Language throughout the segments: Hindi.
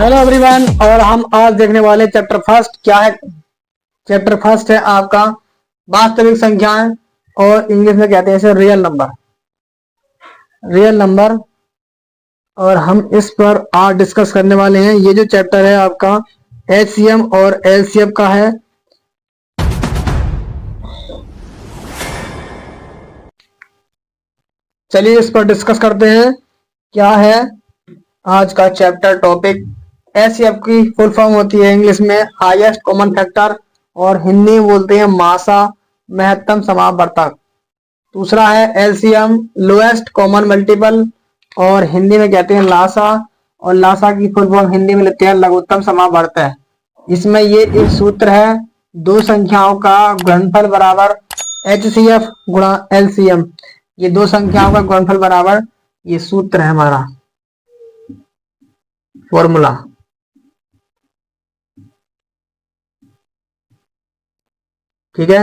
Hello everyone. और हम आज देखने वाले चैप्टर फर्स्ट क्या है। चैप्टर फर्स्ट है आपका वास्तविक संख्याएं, और इंग्लिश में कहते हैं इसे रियल नंबर। और हम इस पर आज डिस्कस करने वाले हैं। ये जो चैप्टर है आपका एचसीएम और एलसीएम का है। चलिए इस पर डिस्कस करते हैं क्या है आज का चैप्टर टॉपिक। एचसीएफ की फुल फॉर्म होती है इंग्लिश में हाईएस्ट कॉमन फैक्टर, और हिंदी में बोलते हैं मासा, महत्तम समावर्तक। दूसरा है एलसीएम लोएस्ट कॉमन मल्टीपल, और हिंदी में कहते हैं लासा, और लासा की फुल फॉर्म हिंदी में लेते हैं लघुत्तम समावर्तक। इसमें ये एक सूत्र है, दो संख्याओं का गुणनफल बराबर एचसीएफ गुणा एलसीएम। ये दो संख्याओं का गुणनफल बराबर, ये सूत्र है हमारा फॉर्मूला। ठीक है,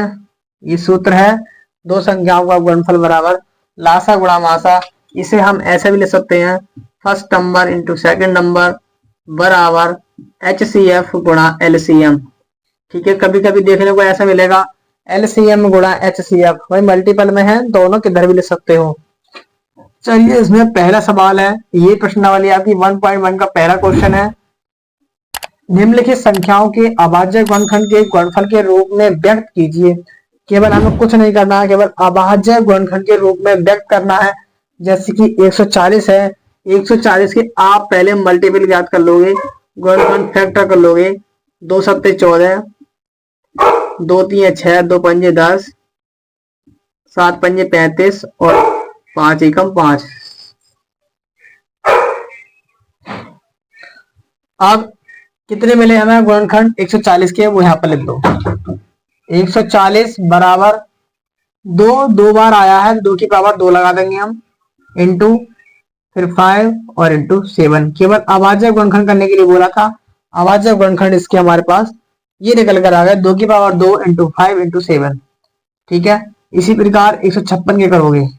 ये सूत्र है दो संख्याओं का गुणनफल बराबर लासा गुणा मासा। इसे हम ऐसे भी लिख सकते हैं first number into second number बराबर एचसीएफ गुणा एलसीएम। ठीक है, कभी कभी देखने को ऐसा मिलेगा एलसीएम गुणा एचसीएफ, वही मल्टीपल में है, दोनों किधर भी लिख सकते हो। चलिए इसमें पहला सवाल है, ये प्रश्नावली आपकी 1.1 का पहला क्वेश्चन है। निम्नलिखित संख्याओं के अभाज्य गुणनखंड के गुणनफल के रूप में व्यक्त कीजिए। केवल हमें कुछ नहीं करना है, केवल अभाज्य गुणनखंड के रूप में व्यक्त करना है। जैसे कि 140 है, 140 के आप पहले मल्टीपल ज्ञात कर लोगे, गुणनखंड फैक्टर कर लोगे। 2 सत्ते 14, 2 तीन 6, 2 पंजे 10, 7 पंजे 35 और 5 एकम 5। अब कितने मिले हमें गुणनखंड 140 के, वो यहाँ पर लिख दो। 140 बराबर दो बार आया है, 2 की पावर 2 लगा देंगे हम, इंटू फिर 5 और इंटू 7। केवल अभाज्य गुणनखंड करने के लिए बोला था। अभाज्य गुणनखंड इसके हमारे पास ये निकल कर आ गया, 2 की पावर 2 इंटू 5 इंटू 7। ठीक है, इसी प्रकार 156 के करोगे,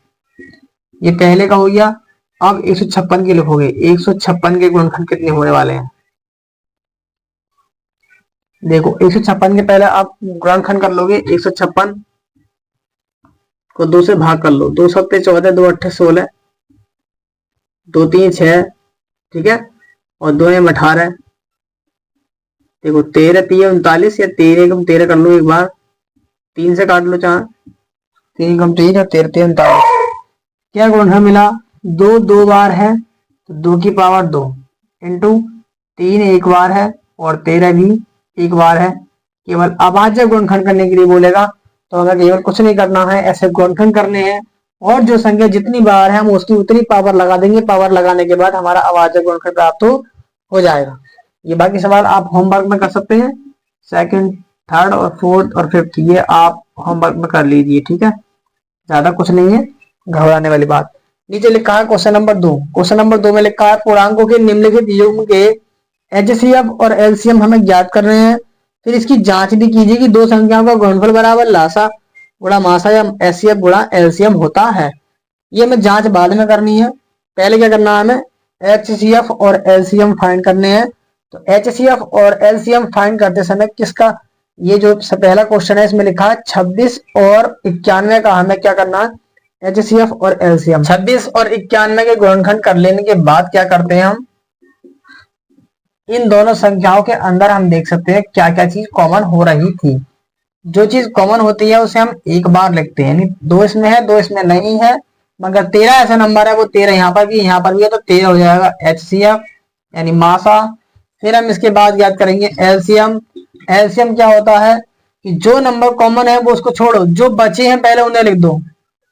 ये पहले का हो गया। अब 156 के लिखोगे, 156 के गुणनखंड कितने होने वाले हैं देखो। 156 के पहले आप गुणनखंड कर लोगे, 156 को 2 से भाग कर लो। 2 सत्ते 14, 2 अट्ठे 16, 2 तीन 6, ठीक है, और 2 एम 18। देखो 13 3 39, या 13 एकम 13 कर लो एक बार, 3 से काट लो 4, 3 एकम 3 और 13 3 39। क्या गुणनखंड मिला? 2 बार है तो 2 की पावर 2 इंटू 3 एक बार है और 13 भी एक बार है। केवल अभाज्य गुणनखंड करने के लिए बोलेगा, तो हमें केवल कुछ नहीं करना है, ऐसे गुणनखंड करने हैं, और जो संख्या जितनी बार है हम उसकी उतनी पावर लगा देंगे। पावर लगाने के बाद हमारा अभाज्य गुणनखंड प्राप्त हो जाएगा। ये बाकी सवाल आप होमवर्क में कर सकते हैं, सेकंड, थर्ड और फोर्थ और फिफ्थ, ये आप होमवर्क में कर लीजिए। ठीक है, ज्यादा कुछ नहीं है, घबराने वाली बात। नीचे लिखा है क्वेश्चन नंबर 2। क्वेश्चन नंबर 2 में लिखा है पूर्णांकों के निम्नलिखित युग्म के एचसीएफ और एलसीएम हमें ज्ञात कर रहे हैं। फिर इसकी जांच भी कीजिए कि दो संख्याओं का गुणनफल बराबर लासा गुणा मासा या एचसीएफ गुणा एलसीएम होता है। ये हमें जांच बाद में करनी है, पहले क्या करना है, हमें एचसीएफ और एलसीएम फाइंड करने हैं। तो एचसीएफ और एलसीएम फाइंड करते समय किसका, ये जो पहला क्वेश्चन है इसमें लिखा है 26 और 91 का हमें क्या करना है, एचसीएफ और एलसीएम। 26 और 91 के गुणनखंड कर लेने के बाद क्या करते हैं हम, इन दोनों संख्याओं के अंदर हम देख सकते हैं क्या क्या चीज कॉमन हो रही थी। जो चीज कॉमन होती है उसे हम एक बार लिखते हैं, यानी 2 इसमें है 2 इसमें नहीं है, मगर 13 ऐसा नंबर है, वो 13 यहाँ पर भी है, तो 13 हो जाएगा एचसीएफ यानी मासा। फिर हम इसके बाद याद करेंगे एलसीएम। एलसीएम क्या होता है कि जो नंबर कॉमन है वो उसको छोड़ो, जो बचे हैं पहले उन्हें लिख दो।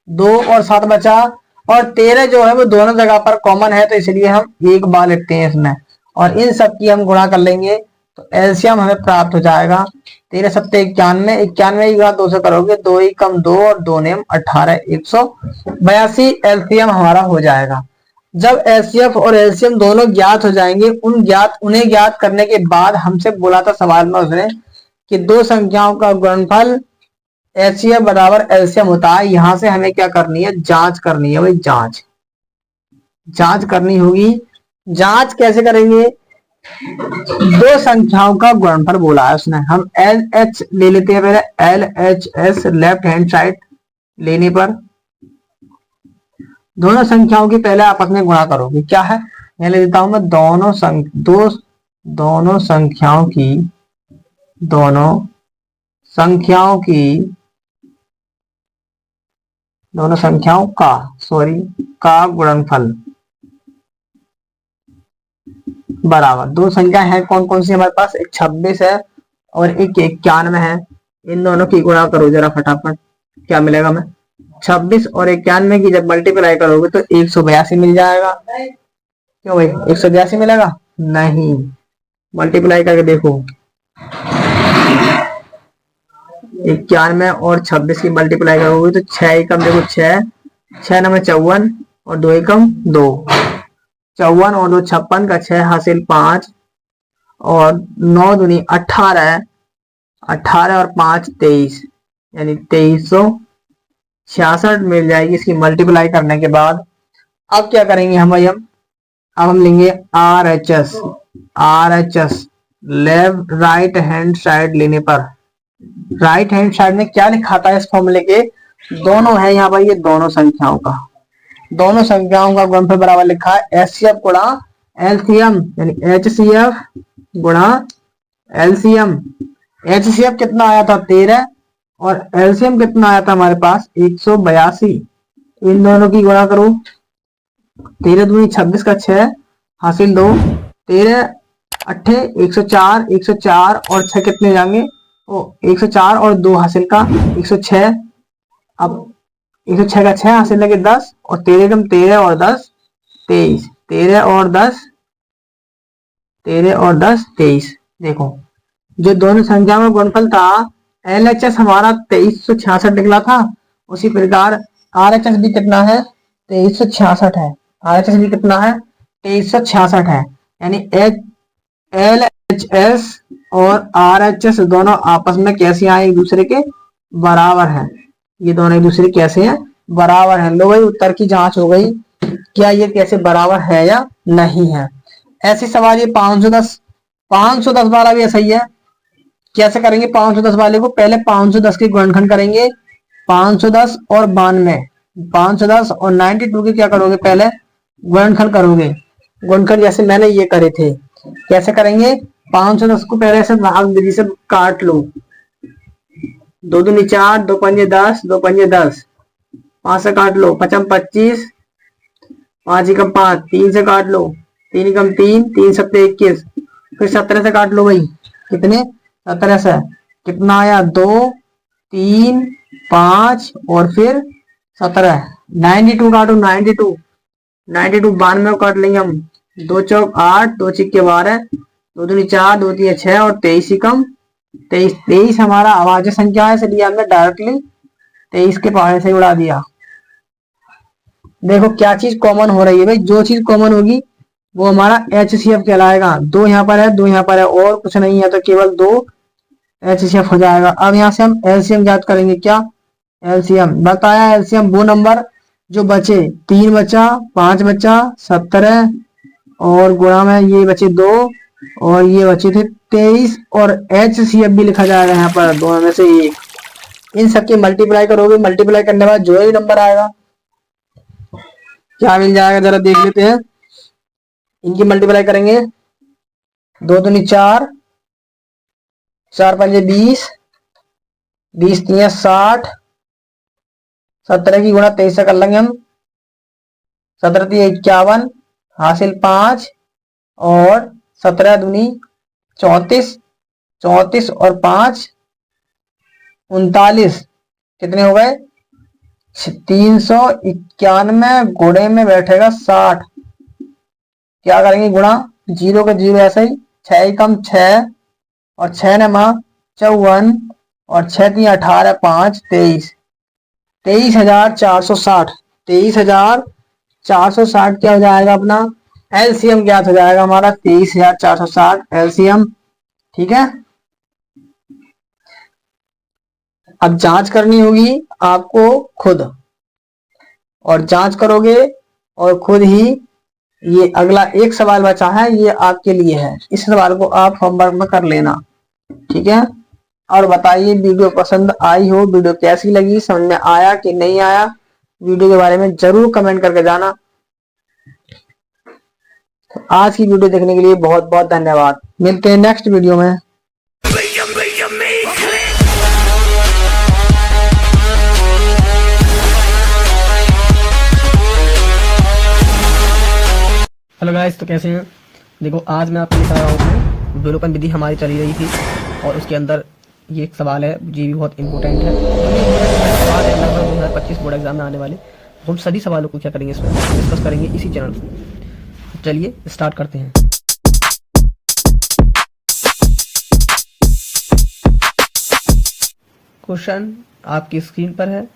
2 और 7 बचा, और 13 जो है वो दोनों जगह पर कॉमन है, तो इसलिए हम एक बार लिखते हैं इसमें, और इन सब की हम गुणा कर लेंगे तो एलसीएम हमें प्राप्त हो जाएगा। 13 सत्ते 91, 91 की गुणा 2 से करोगे, 2 एकम 2 और 2 नेम 18, 182 एलसीएम हमारा हो जाएगा। जब एचसीएफ और एलसीएम दोनों ज्ञात हो जाएंगे, उन्हें ज्ञात करने के बाद हमसे बोला था सवाल में उसने कि दो संख्याओं का गुणनफल एचसीएफ बराबर एलसीएम होता है। यहां से हमें क्या करनी है, जांच करनी है भाई, जांच करनी होगी। जांच कैसे करेंगे, दो संख्याओं का गुणनफल बोला है उसने। हम एल एच ले लेते हैं पहले, L H S left hand side लेने पर दोनों संख्याओं की पहले आपस में गुणा करोगे। क्या है, यहाँ ले देता हूं मैं, दोनों संख्याओं की दोनों संख्याओं की दोनों संख्याओं का का गुणनफल बराबर। दो संख्या है कौन कौन सी हमारे पास, एक 26 है और एक 91 है। इन दोनों की गुणा करो जरा फटाफट, क्या मिलेगा मैं, 26 और 91 की जब मल्टीप्लाई करोगे तो 182 मिल जाएगा। क्यों भाई 182 मिलेगा, नहीं, मल्टीप्लाई करके देखो, 91 और 26 की मल्टीप्लाई करोगे तो 6 एकम देखो 6, 6 नंबर 54 और 2 एकम 2, 54 और 2 56 का 6 हासिल 5 और 9 दूनी 18, 18 और 5 23, यानी 2366 मिल जाएगी इसकी मल्टीप्लाई करने के बाद। अब क्या करेंगे हम भाई, अब हम लेंगे R H S left right hand side लेने पर। राइट हैंड साइड में क्या लिखा था इस फॉर्मूले के, दोनों है यहाँ पर, ये दोनों संख्याओं का गुणनफल बराबर लिखा है एचसीएफ गुणा एलसीएम, यानी एचसीएफ गुणा एलसीएम। एचसीएफ कितना आया था 13 और एलसीएम कितना आया था हमारे पास 182। इन दोनों की गुणा करो, 13 दूनी 26 का 6 हासिल 2, 13 अट्ठे 104, 104 और 6 कितने जाएंगे, 104 और 2 हासिल का 106। अब 106 का 6 हासिल लगे 10 और 13 कम 13 और 10 23, 13 और 10 23। देखो जो दोनों संख्या में गुणनफल था एलएचएस हमारा 2366 निकला था, उसी प्रकार आरएचएस भी कितना है 2366 है। आरएचएस भी कितना है 2366 है, यानी एलएचएस और आरएचएस दोनों आपस में कैसे आए, एक दूसरे के बराबर है। ये दोनों एक दूसरे कैसे हैं, बराबर है। लो भाई उत्तर की जांच हो गई, क्या ये कैसे बराबर है या नहीं है। ऐसे सवाल ये 510 वाला भी ऐसा ही है। कैसे करेंगे 510 वाले को, पहले 510 के गुणनखंड करेंगे, 510 और 92, 510 और 92 के क्या करोगे, पहले गुणनखंड करोगे। गुणनखंड जैसे मैंने ये करे थे, कैसे करेंगे, 510 को पहले से भाग विधि से काट लो, 2 दूनी 4, 2 पंजे 10, 2 पंजे 10, 5 से काट लो, 5 25, 5 एकम 5, 3 से काट लो, 3 एकम 3, 3 सत्ते 21, फिर 17 से काट लो भाई, कितने 17 से, कितना आया 2 3 5 और फिर 17, 92 काटो, 92 92 काट लेंगे हम, 2 चौक 8, 2 छिक्के 12, 2 दूनी 4, 2 तीन 6 और 23 एकम 23 हमारा अभाज्य संख्या है, इसलिए हमने डायरेक्टली 23 के पहाड़े से उड़ा दिया। देखो क्या चीज कॉमन हो रही है भाई, जो चीज कॉमन होगी वो हमारा एचसीएफ कहलाएगा। 2 यहाँ पर है, 2 यहाँ पर है, और कुछ नहीं है तो केवल 2 एचसीएफ हो जाएगा। अब यहाँ से हम एलसीएम ज्ञात करेंगे। क्या एलसीएम बताया, एलसीएम वो नंबर जो बचे, 3 बचा, 5 बचा, 17 और गुणा में ये बचे 2 और ये बचे थे 23 और एचसीएफ भी लिखा जाएगा यहाँ पर, दोनों में से एक। इन सबकी मल्टीप्लाई करोगे, मल्टीप्लाई करने के बाद जो ही नंबर आएगा क्या मिल जाएगा जरा देख लेते हैं। इनकी मल्टीप्लाई करेंगे, 2 दूनी 4, 4 पंजे 20, 20 तीन 60, 17 की गुणा 23 से कर लेंगे हम, 17 तीन 51 हासिल 5 और 17 दूनी 34, 34 और 5 39, कितने हो गए 391, गुणे में बैठेगा 60। क्या करेंगे गुणा, 0 का 0 ऐसे ही, 6 एकम 6 और 6 नमा 54 और 6 तीन 18, 5 23, 23,460, 23,460 क्या हो जाएगा अपना एलसीएम ज्ञात हो जाएगा हमारा 23,460 एलसीएम। ठीक है, अब जांच करनी होगी आपको खुद, और जांच करोगे और खुद ही ये अगला एक सवाल बचा है, ये आपके लिए है, इस सवाल को आप होमवर्क में कर लेना, ठीक है। और बताइए वीडियो पसंद आई हो, वीडियो कैसी लगी, समझ में आया कि नहीं आया, वीडियो के बारे में जरूर कमेंट करके जाना। तो आज की वीडियो देखने के लिए बहुत बहुत धन्यवाद। मिलते हैं नेक्स्ट वीडियो में। हेलो गाइस, तो कैसे हैं? देखो आज मैं आपको बता रहा हूँ विलोपन विधि हमारी चली रही थी और उसके अंदर ये एक सवाल है, ये भी बहुत इंपॉर्टेंट है। सवाल है लगभग 2025 बोर्ड एग्जाम में आने वाले। हम सभी सवालों को क्या करेंगे, इसमें डिस्कस करेंगे इसी चैनल पर। चलिए स्टार्ट करते हैं। क्वेश्चन आपकी स्क्रीन पर है।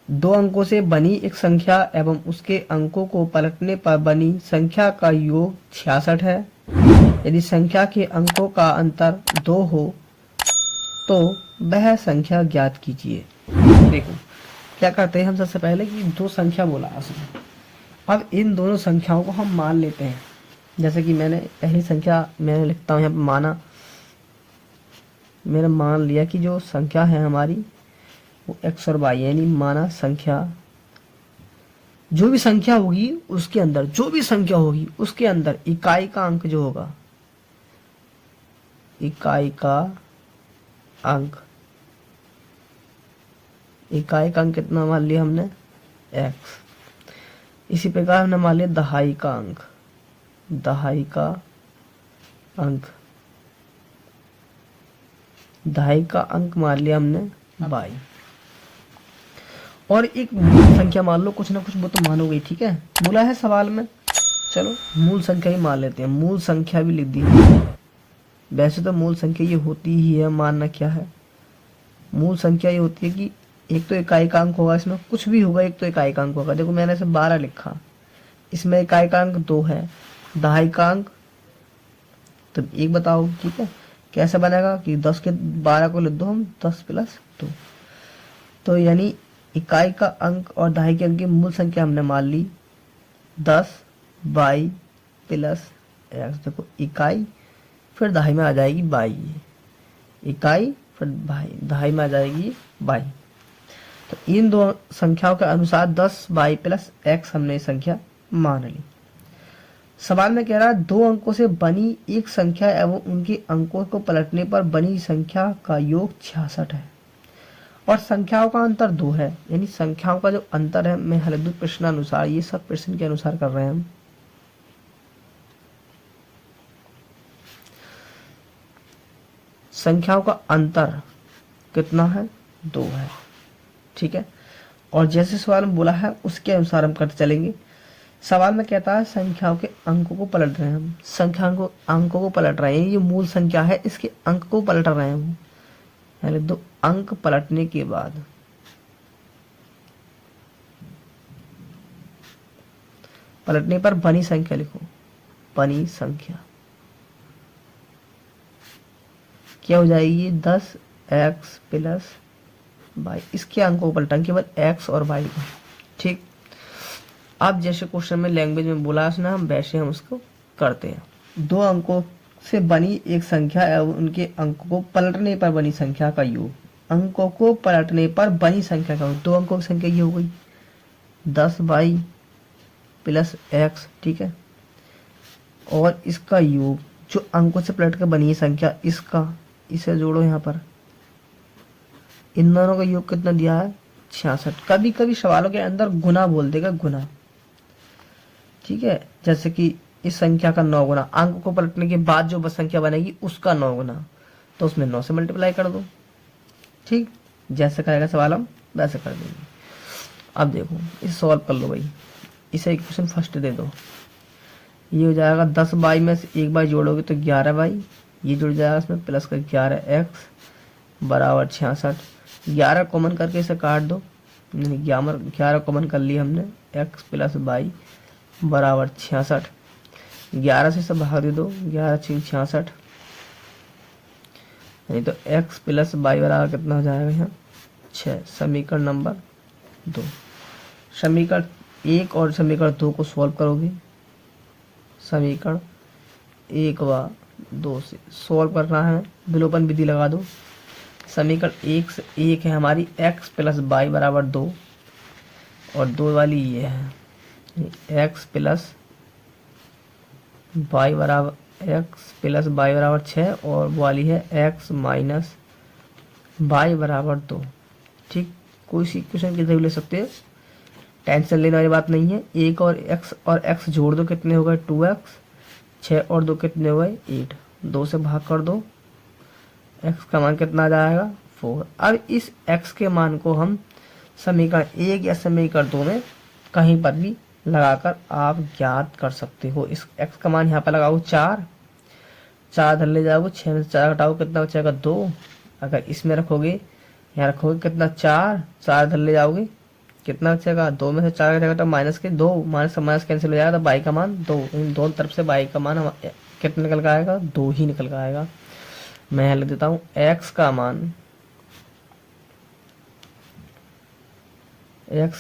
2 अंकों से बनी एक संख्या एवं उसके अंकों को पलटने पर बनी संख्या का योग 66 है। यदि संख्या के अंकों का अंतर 2 हो तो वह संख्या ज्ञात कीजिए। देखो क्या करते हैं हम, सबसे पहले कि 2 संख्या बोला उसने। अब इन दोनों संख्याओं को हम मान लेते हैं। जैसे कि मैंने पहली संख्या मैंने लिखता हूँ यहाँ पर माना, मैंने मान लिया कि जो संख्या है हमारी वो x और y, यानी माना संख्या, जो भी संख्या होगी उसके अंदर, जो भी संख्या होगी उसके अंदर इकाई का अंक जो होगा, इकाई का अंक, इकाई का अंक कितना मान लिया हमने, x। इसी प्रकार हमने मान लिया दहाई का अंक, दहाई का अंक, दहाई का अंक मान लिया हमने y। और एक मूल संख्या मान लो, कुछ ना कुछ वो तो मानोगे, ठीक है, बोला है सवाल में। चलो मूल संख्या ही मान लेते हैं, मूल संख्या भी लिख दी। वैसे तो मूल संख्या ये होती ही है, मानना क्या है, मूल संख्या ये होती है कि एक तो इकाई का अंक होगा, इसमें कुछ भी होगा, एक तो इकाई का अंक होगा। देखो मैंने इसे 12 लिखा, इसमें इकाई का अंक 2 है, दहाई का अंक, तो एक बताओ, ठीक है, कैसे बनेगा कि 10 के 12 को लिख दो हम, 10 प्लस 2। तो यानी इकाई का अंक और दहाई के अंक की मूल संख्या हमने मान ली 10 y प्लस x। देखो इकाई फिर दहाई में आ जाएगी y, इकाई फिर दहाई में आ जाएगी y। तो इन दो संख्याओं के अनुसार 10 y प्लस x हमने संख्या मान ली। सवाल में कह रहा है 2 अंकों से बनी एक संख्या एवं उनके अंकों को पलटने पर बनी संख्या का योग 66 है और संख्याओं का अंतर 2 है। यानी संख्याओं का जो अंतर है, मैं हलदू प्रश्न अनुसार, ये सब प्रश्न के अनुसार कर रहे हैं हम। संख्याओं का अंतर कितना है, 2 है, ठीक है। और जैसे सवाल में बोला है उसके अनुसार हम करते चलेंगे। सवाल में कहता है संख्याओं के अंकों को पलट रहे हैं हम, संख्या को अंकों को पलट रहे हैं, ये मूल संख्या है, इसके अंक को पलट रहे हैं हम। यानी 2 अंक पलटने के बाद पलटने पर बनी संख्या लिखो, बनी संख्या क्या हो जाएगी, 10x प्लस y। इसके अंकों को पलटा केवल x और y को, ठीक। अब जैसे क्वेश्चन में लैंग्वेज में बोला है ना, हम वैसे हम उसको करते हैं। 2 अंकों से बनी एक संख्या एवं उनके अंकों को पलटने पर बनी संख्या का योग, अंकों को पलटने पर बनी संख्या का योग, 2 अंकों की संख्या ये हो गई 10y प्लस x, ठीक है। और इसका योग जो अंकों से पलट कर बनी है संख्या, इसका, इसे जोड़ो यहाँ पर, इन दोनों का योग कितना दिया है, 66। कभी कभी सवालों के अंदर गुना बोल देगा, गुना, ठीक है। जैसे कि इस संख्या का 9 गुना, अंक को पलटने के बाद जो बस संख्या बनेगी उसका 9 गुना, तो उसमें 9 से मल्टीप्लाई कर दो, ठीक। जैसे कहेगा सवाल हम वैसे कर देंगे। अब देखो इस सॉल्व कर लो भाई, इसे इक्वेशन फर्स्ट दे दो। ये हो जाएगा 10y में से 1y जोड़ोगे तो 11y, ये जुड़ जाएगा इसमें प्लस का 11x बराबर 66। 11 कॉमन करके इसे काट दो, 11 कॉमन कर लिया हमने, x प्लस y बराबर 66। 11 से सब भाग दे दो, 11 6 66, नहीं तो x प्लस y बराबर कितना हो जाएगा यहाँ 6। समीकरण नंबर 2, समीकरण 1 और समीकरण 2 को सॉल्व करोगे समीकरण 1 व 2 से सॉल्व करना है। विलोपन विधि लगा दो। समीकरण 1 से 1 है हमारी x प्लस वाई बराबर 2 और 2 वाली ये है x प्लस वाई बराबर 6 और वाली है x माइनस वाई बराबर 2। ठीक, कोई सी क्वेश्चन किधर भी ले सकते हो, टेंशन लेने वाली बात नहीं है। 1 और x जोड़ दो, कितने हो गए 2x, 6 और 2 कितने हो गए 8, 2 से भाग कर दो, x का मान कितना आ जाएगा 4। अब इस x के मान को हम समीकरण 1 या समीकरण 2 में कहीं पर भी लगाकर आप ज्ञात कर सकते हो। इस x का मान यहाँ पर लगाओ 4, 4 धर ले जाओगे, 6 में से 4 घटाओ कितना बचेगा 2। अगर इसमें रखोगे, यहाँ रखोगे कितना 4, 4 धर ले जाओगे कितना बचेगा 2 में से 4 घटाओ तो माइनस के 2, माइनस से माइनस कैंसिल हो जाएगा तो बाई का मान 2। इन दोनों तरफ से बाई का मान कितना निकल कर आएगा 2 ही निकल कर आएगा। मैं यहाँ लिख देता हूँ x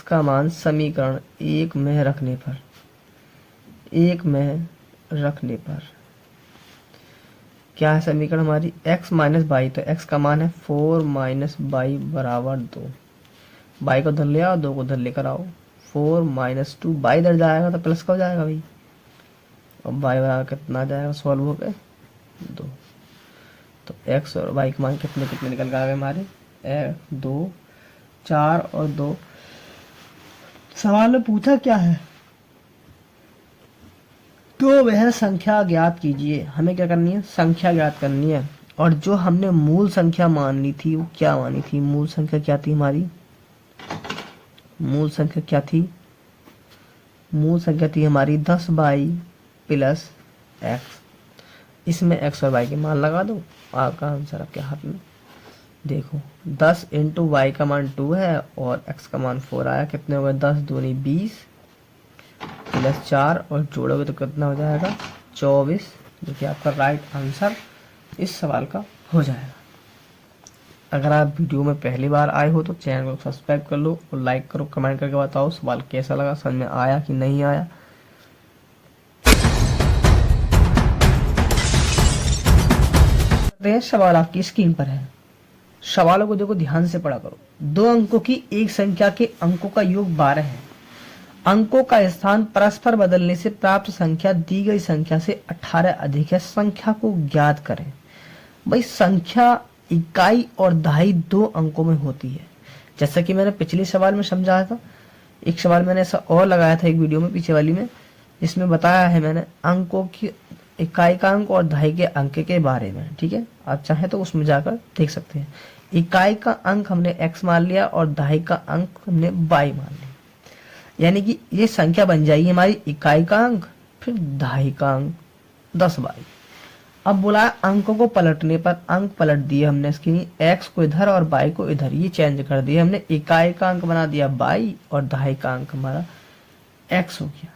का मान समीकरण 1 में रखने पर क्या है समीकरण हमारी x माइनस बाई, तो x का मान है 4 माइनस बाई बराबर 2। बाई को धर ले आओ, 2 को धर लेकर आओ, 4 माइनस 2, बाई धर जाएगा तो प्लस का हो जाएगा भाई, और बाई बराबर कितना आ जाएगा सॉल्व हो गए 2। तो x और y के मान कितने कितने निकल कर आ गए हमारे 2, 4 और 2। सवाल में पूछा क्या है, तो वह संख्या ज्ञात कीजिए। हमें क्या करनी है, संख्या ज्ञात करनी है। और जो हमने मूल संख्या मानी थी वो क्या मानी थी, मूल संख्या क्या थी हमारी, मूल संख्या क्या थी, मूल संख्या थी हमारी 10 बाई प्लस x। इसमें x और y के मान लगा दो, आपका आंसर आपके हाथ में। देखो 10 इंटू वाई का मान 2 है और x का मान 4 आया, कितने हो गए 10 दूनी 20 प्लस 4 और जोड़ोगे तो कितना हो जाएगा 24, जो कि आपका राइट आंसर इस सवाल का हो जाएगा। अगर आप वीडियो में पहली बार आए हो तो चैनल को सब्सक्राइब कर लो और लाइक करो, कमेंट करके बताओ सवाल कैसा लगा, समझ में आया कि नहीं आया। सवाल आपकी स्क्रीन पर है, सवालों को देखो ध्यान से पढ़ा करो। 2 अंकों की एक संख्या के अंकों का योग 12 है। अंकों का स्थान परस्पर बदलने से प्राप्त संख्या दी गई संख्या से 18 अधिक है। संख्या को ज्ञात करें। भाई संख्या इकाई और दहाई 2 अंकों में होती है, जैसा कि मैंने पिछले सवाल में समझाया था। एक सवाल मैंने ऐसा और लगाया था एक वीडियो में पीछे वाली में, जिसमें बताया है मैंने अंकों की इकाई का अंक और दहाई के अंक के बारे में। ठीक है, आप चाहें तो उसमें जाकर देख सकते हैं। इकाई का अंक हमने x मान लिया और दहाई का अंक हमने y मान लिया, यानी कि ये संख्या बन जाएगी हमारी इकाई का अंक फिर दहाई का अंक 10y। अब बोला अंकों को पलटने पर अंक पलट दिए हमने, इसकी x को इधर और y को इधर, ये चेंज कर दिया हमने। इकाई का अंक बना दिया y और दहाई का अंक हमारा x हो गया।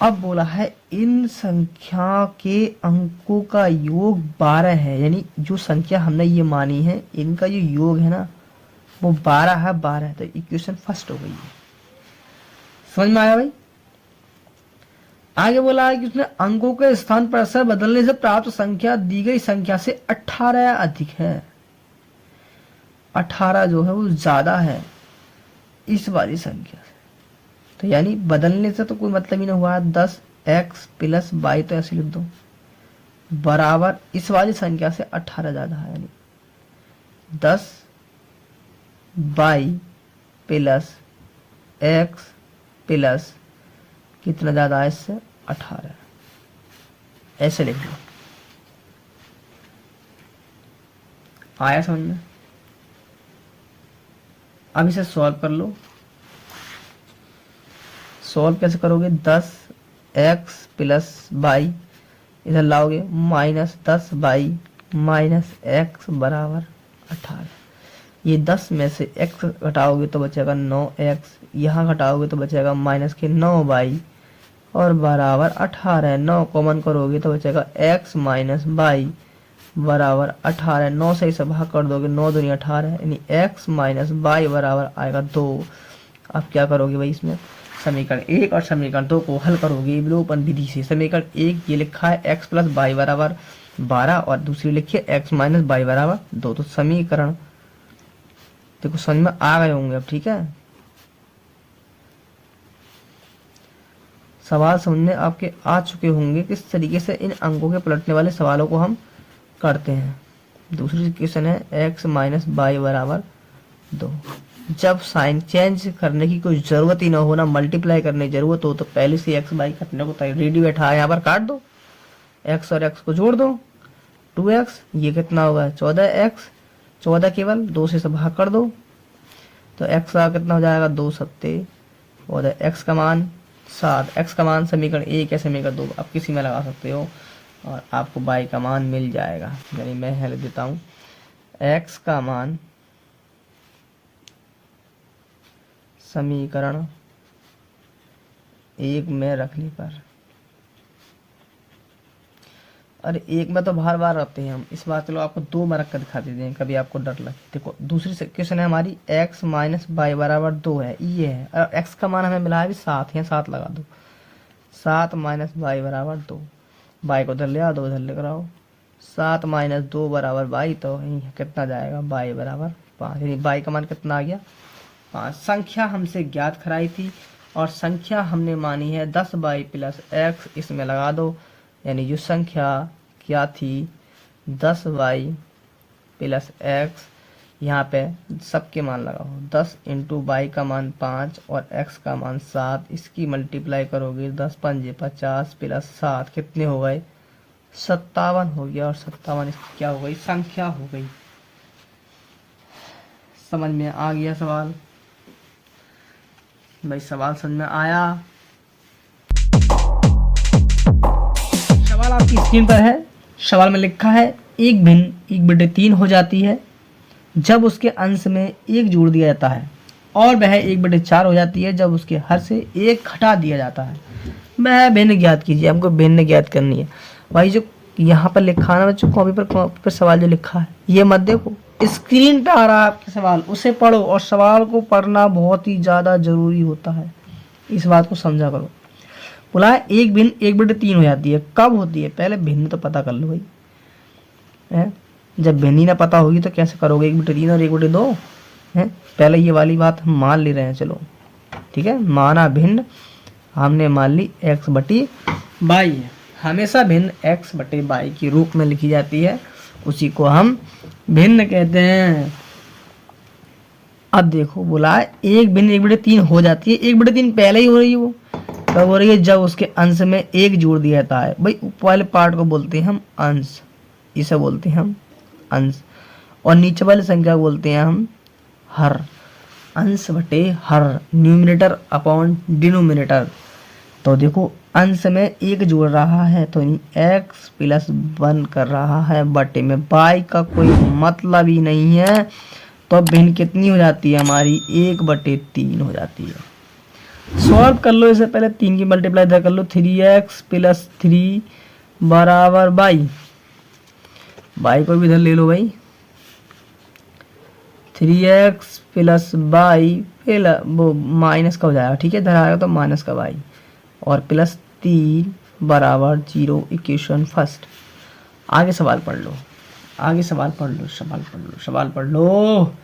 अब बोला है इन संख्या के अंकों का योग 12 है, यानी जो संख्या हमने ये मानी है इनका जो योग है ना वो 12 है। 12 तो इक्वेशन फर्स्ट हो गई है, समझ में आया भाई। आगे बोला है कि उसने अंकों के स्थान पर असर बदलने से प्राप्त संख्या दी गई संख्या से 18 अधिक है। 18 जो है वो ज्यादा है इस वाली संख्या से, तो यानी बदलने से तो कोई मतलब ही नहीं हुआ। 10x प्लस y, तो ऐसे लिख दो, बराबर इस वाली संख्या से 18 ज्यादा है, यानी 10y प्लस x प्लस कितना ज्यादा है इससे 18, ऐसे लिख लो। आया समझ में। अब इसे सॉल्व कर लो। सॉल्व कैसे करोगे, 10x प्लस y इधर लाओगे माइनस 10y माइनस x बराबर 18। ये 10 में से x घटाओगे तो बचेगा 9x, यहाँ घटाओगे तो बचेगा माइनस के 9y और बराबर 18। 9 कॉमन करोगे तो बचेगा x माइनस y बराबर 18। 9 से इसे भाग कर दोगे, 9 दूनी 18, यानी x माइनस y बराबर आएगा 2। अब क्या करोगे भाई, इसमें समीकरण 1 और समीकरण 2 को हल करोगे विलोपन विधि से। समीकरण 1 ये लिखा है x प्लस वाई बराबर 12 और दूसरी लिखिए x माइनस वाई बराबर 2। तो समीकरण देखो समझ में आ गए होंगे अब, ठीक है। सवाल समझ में आपके आ चुके होंगे किस तरीके से इन अंकों के पलटने वाले सवालों को हम करते हैं। दूसरी क्वेश्चन है x माइनस वाई बराबर 2। जब साइन चेंज करने की कोई जरूरत ही ना हो, ना मल्टीप्लाई करने की जरूरत हो, तो पहले से एक्स बाई कटने को रेडी बैठा है, यहाँ पर काट दो, एक्स और एक्स को जोड़ दो, 2x, ये कितना होगा 14x, 14 केवल 2 से भाग कर दो, तो x का कितना हो जाएगा 2 सत्ते, और x का मान 7। x का मान समीकरण 1 या समीकरण 2 आप किसी में लगा सकते हो और आपको y का मान मिल जाएगा। यानी मैं यहाँ लिख देता हूँ x का मान समीकरण 1 में रखने पर, अरे 1 में तो बार बार रखते हैं हम, इस बार चलो आपको 2 में रख कर दिखा देते हैं, कभी आपको डर लगे। देखो दूसरी क्वेश्चन है हमारी x माइनस वाई बराबर 2 है, ये है, और x का मान हमें मिला है भी 7 है, 7 लगा दो, 7 माइनस वाई बराबर 2, y को उधर ले आओ, 2 उधर लेकर आओ, 7 माइनस 2 बराबर y, तो कितना जाएगा y बराबर 5, यानी y का मान कितना आ गया 5। संख्या हमसे ज्ञात कराई थी और संख्या हमने मानी है 10y प्लस x, इसमें लगा दो, यानी जो संख्या क्या थी 10y प्लस x, यहाँ पे सबके मान लगाओ, 10 इंटू y का मान 5 और x का मान 7, इसकी मल्टीप्लाई करोगे 10 पंजे 50 प्लस 7 कितने हो गए 57 हो गया, और 57 इसकी क्या हो गई संख्या हो गई। समझ में आ गया सवाल भाई? सवाल समझ में आया? सवाल आपकी स्क्रीन पर है। सवाल में लिखा है 1 भिन्न 1/3 हो जाती है जब उसके अंश में 1 जोड़ दिया जाता है, और वह 1/4 हो जाती है जब उसके हर से 1 घटा दिया जाता है। वह भिन्न ज्ञात कीजिए, हमको भिन्न ज्ञात करनी है भाई। जो यहाँ पर लिखा है ना बच्चों, कॉपी पर सवाल जो लिखा है ये मत देखो, स्क्रीन पे आ रहा है आपके सवाल, उसे पढ़ो, और सवाल को पढ़ना बहुत ही ज़्यादा जरूरी होता है, इस बात को समझा करो। बोला है 1 भिन्न 1/3 हो जाती है, कब होती है? पहले भिन्न तो पता कर लो भाई, है? जब भिन्न ही ना पता होगी तो कैसे करोगे 1/3 और 1/2 है? पहले ये वाली बात हम मान ले रहे हैं, चलो ठीक है, माना भिन्न, हमने मान ली x/y, हमेशा भिन्न x/y के रूप में लिखी जाती है, उसी को हम भिन्न कहते हैं। अब देखो बोला है 1 भिन्न 1/3 हो जाती है, 1/3 पहले ही हो रही है, वो कब हो रही है? जब उसके अंश में 1 जोड़ दिया जाता है। भाई पहले पार्ट को बोलते हैं हम अंश, इसे बोलते हैं हम अंश, और नीचे वाली संख्या को बोलते हैं हम हर, अंश बटे हर, न्यूमिनेटर अपॉन डिनोमिनेटर। तो देखो अंश में 1 जोड़ रहा है तो x प्लस 1 कर रहा है, बटे में y का कोई मतलब ही नहीं है, तो भिन्न कितनी हो जाती है हमारी 1/3 हो जाती है। सॉल्व कर लो इसे, पहले 3 की मल्टीप्लाई इधर कर लो, 3x प्लस 3 बराबर y को भी इधर ले लो भाई, 3x प्लस y वो माइनस का हो जाएगा, ठीक है, इधर आएगा तो माइनस का y, और प्लस 3 बराबर 0, इक्वेशन फर्स्ट। आगे सवाल पढ़ लो, आगे सवाल पढ़ लो, सवाल पढ़ लो।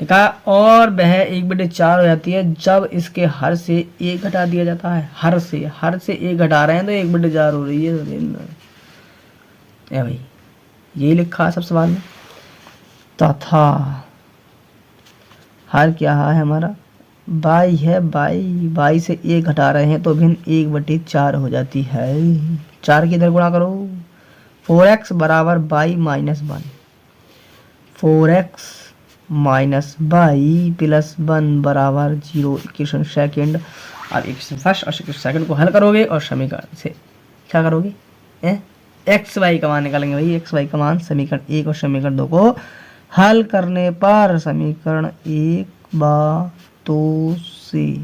लिखा और वह 1/4 हो जाती है जब इसके हर से 1 घटा दिया जाता है, हर से 1 घटा रहे हैं तो 1/4 हो रही है भाई, यही लिखा है सब सवाल में। तथा हर क्या है हमारा y है, y से 1 घटा रहे हैं तो भिन्न 1/4 हो जाती है। 4 की इधर गुणा करो, 4x बराबर y minus 1, 4x minus y plus 1 बराबर 0, इक्वेशन सेकंड। अब इक्वेशन फर्स्ट और इक्वेशन सेकंड को हल करोगे और समीकरण से क्या करोगे, एक्स वाई का मान निकालेंगे भाई, एक्स वाई का मान समीकरण 1 और समीकरण 2 को हल करने पर समीकरण 1/2 से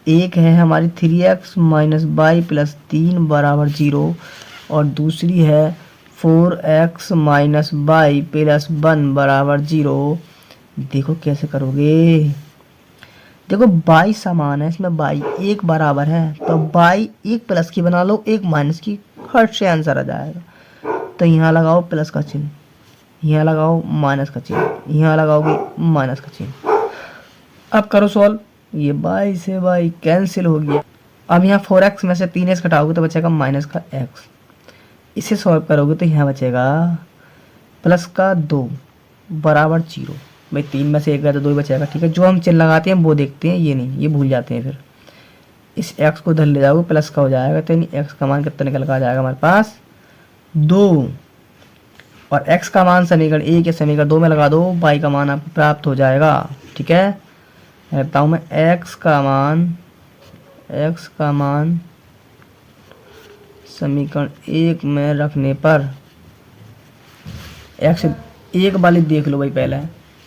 1 है हमारी 3x माइनस वाई प्लस 3 बराबर 0, और दूसरी है 4x माइनस वाई प्लस 1 बराबर 0। देखो कैसे करोगे, देखो बाई समान है, इसमें बाई एक बराबर है तो बाई एक प्लस की बना लो, एक माइनस की, हट से आंसर आ जाएगा। तो यहाँ लगाओ प्लस का चिन्ह, यहाँ लगाओ माइनस का चिन्ह, यहाँ लगाओगे माइनस का चिन्ह। अब करो सॉल्व, ये बाई से बाई कैंसिल हो गया। अब यहाँ 4x में से 3x घटाओगे तो बचेगा माइनस का x। इसे सॉल्व करोगे तो यहाँ बचेगा प्लस का 2 बराबर 0। भाई 3 में से 1 गया तो 2 ही बचेगा, ठीक है। जो हम चिन्ह लगाते हैं वो देखते हैं, ये नहीं, ये भूल जाते हैं। फिर इस x को उधर ले जाओगे प्लस का हो जाएगा, तो x का मान कितना निकल कर आ जाएगा हमारे पास 2। और x का मान समीकरण 1 या समीकरण 2 में लगा दो, y का मान आपको प्राप्त हो जाएगा, ठीक है। बताऊँ मैं x का मान समीकरण 1 में रखने पर x 1 वाली देख लो भाई पहले,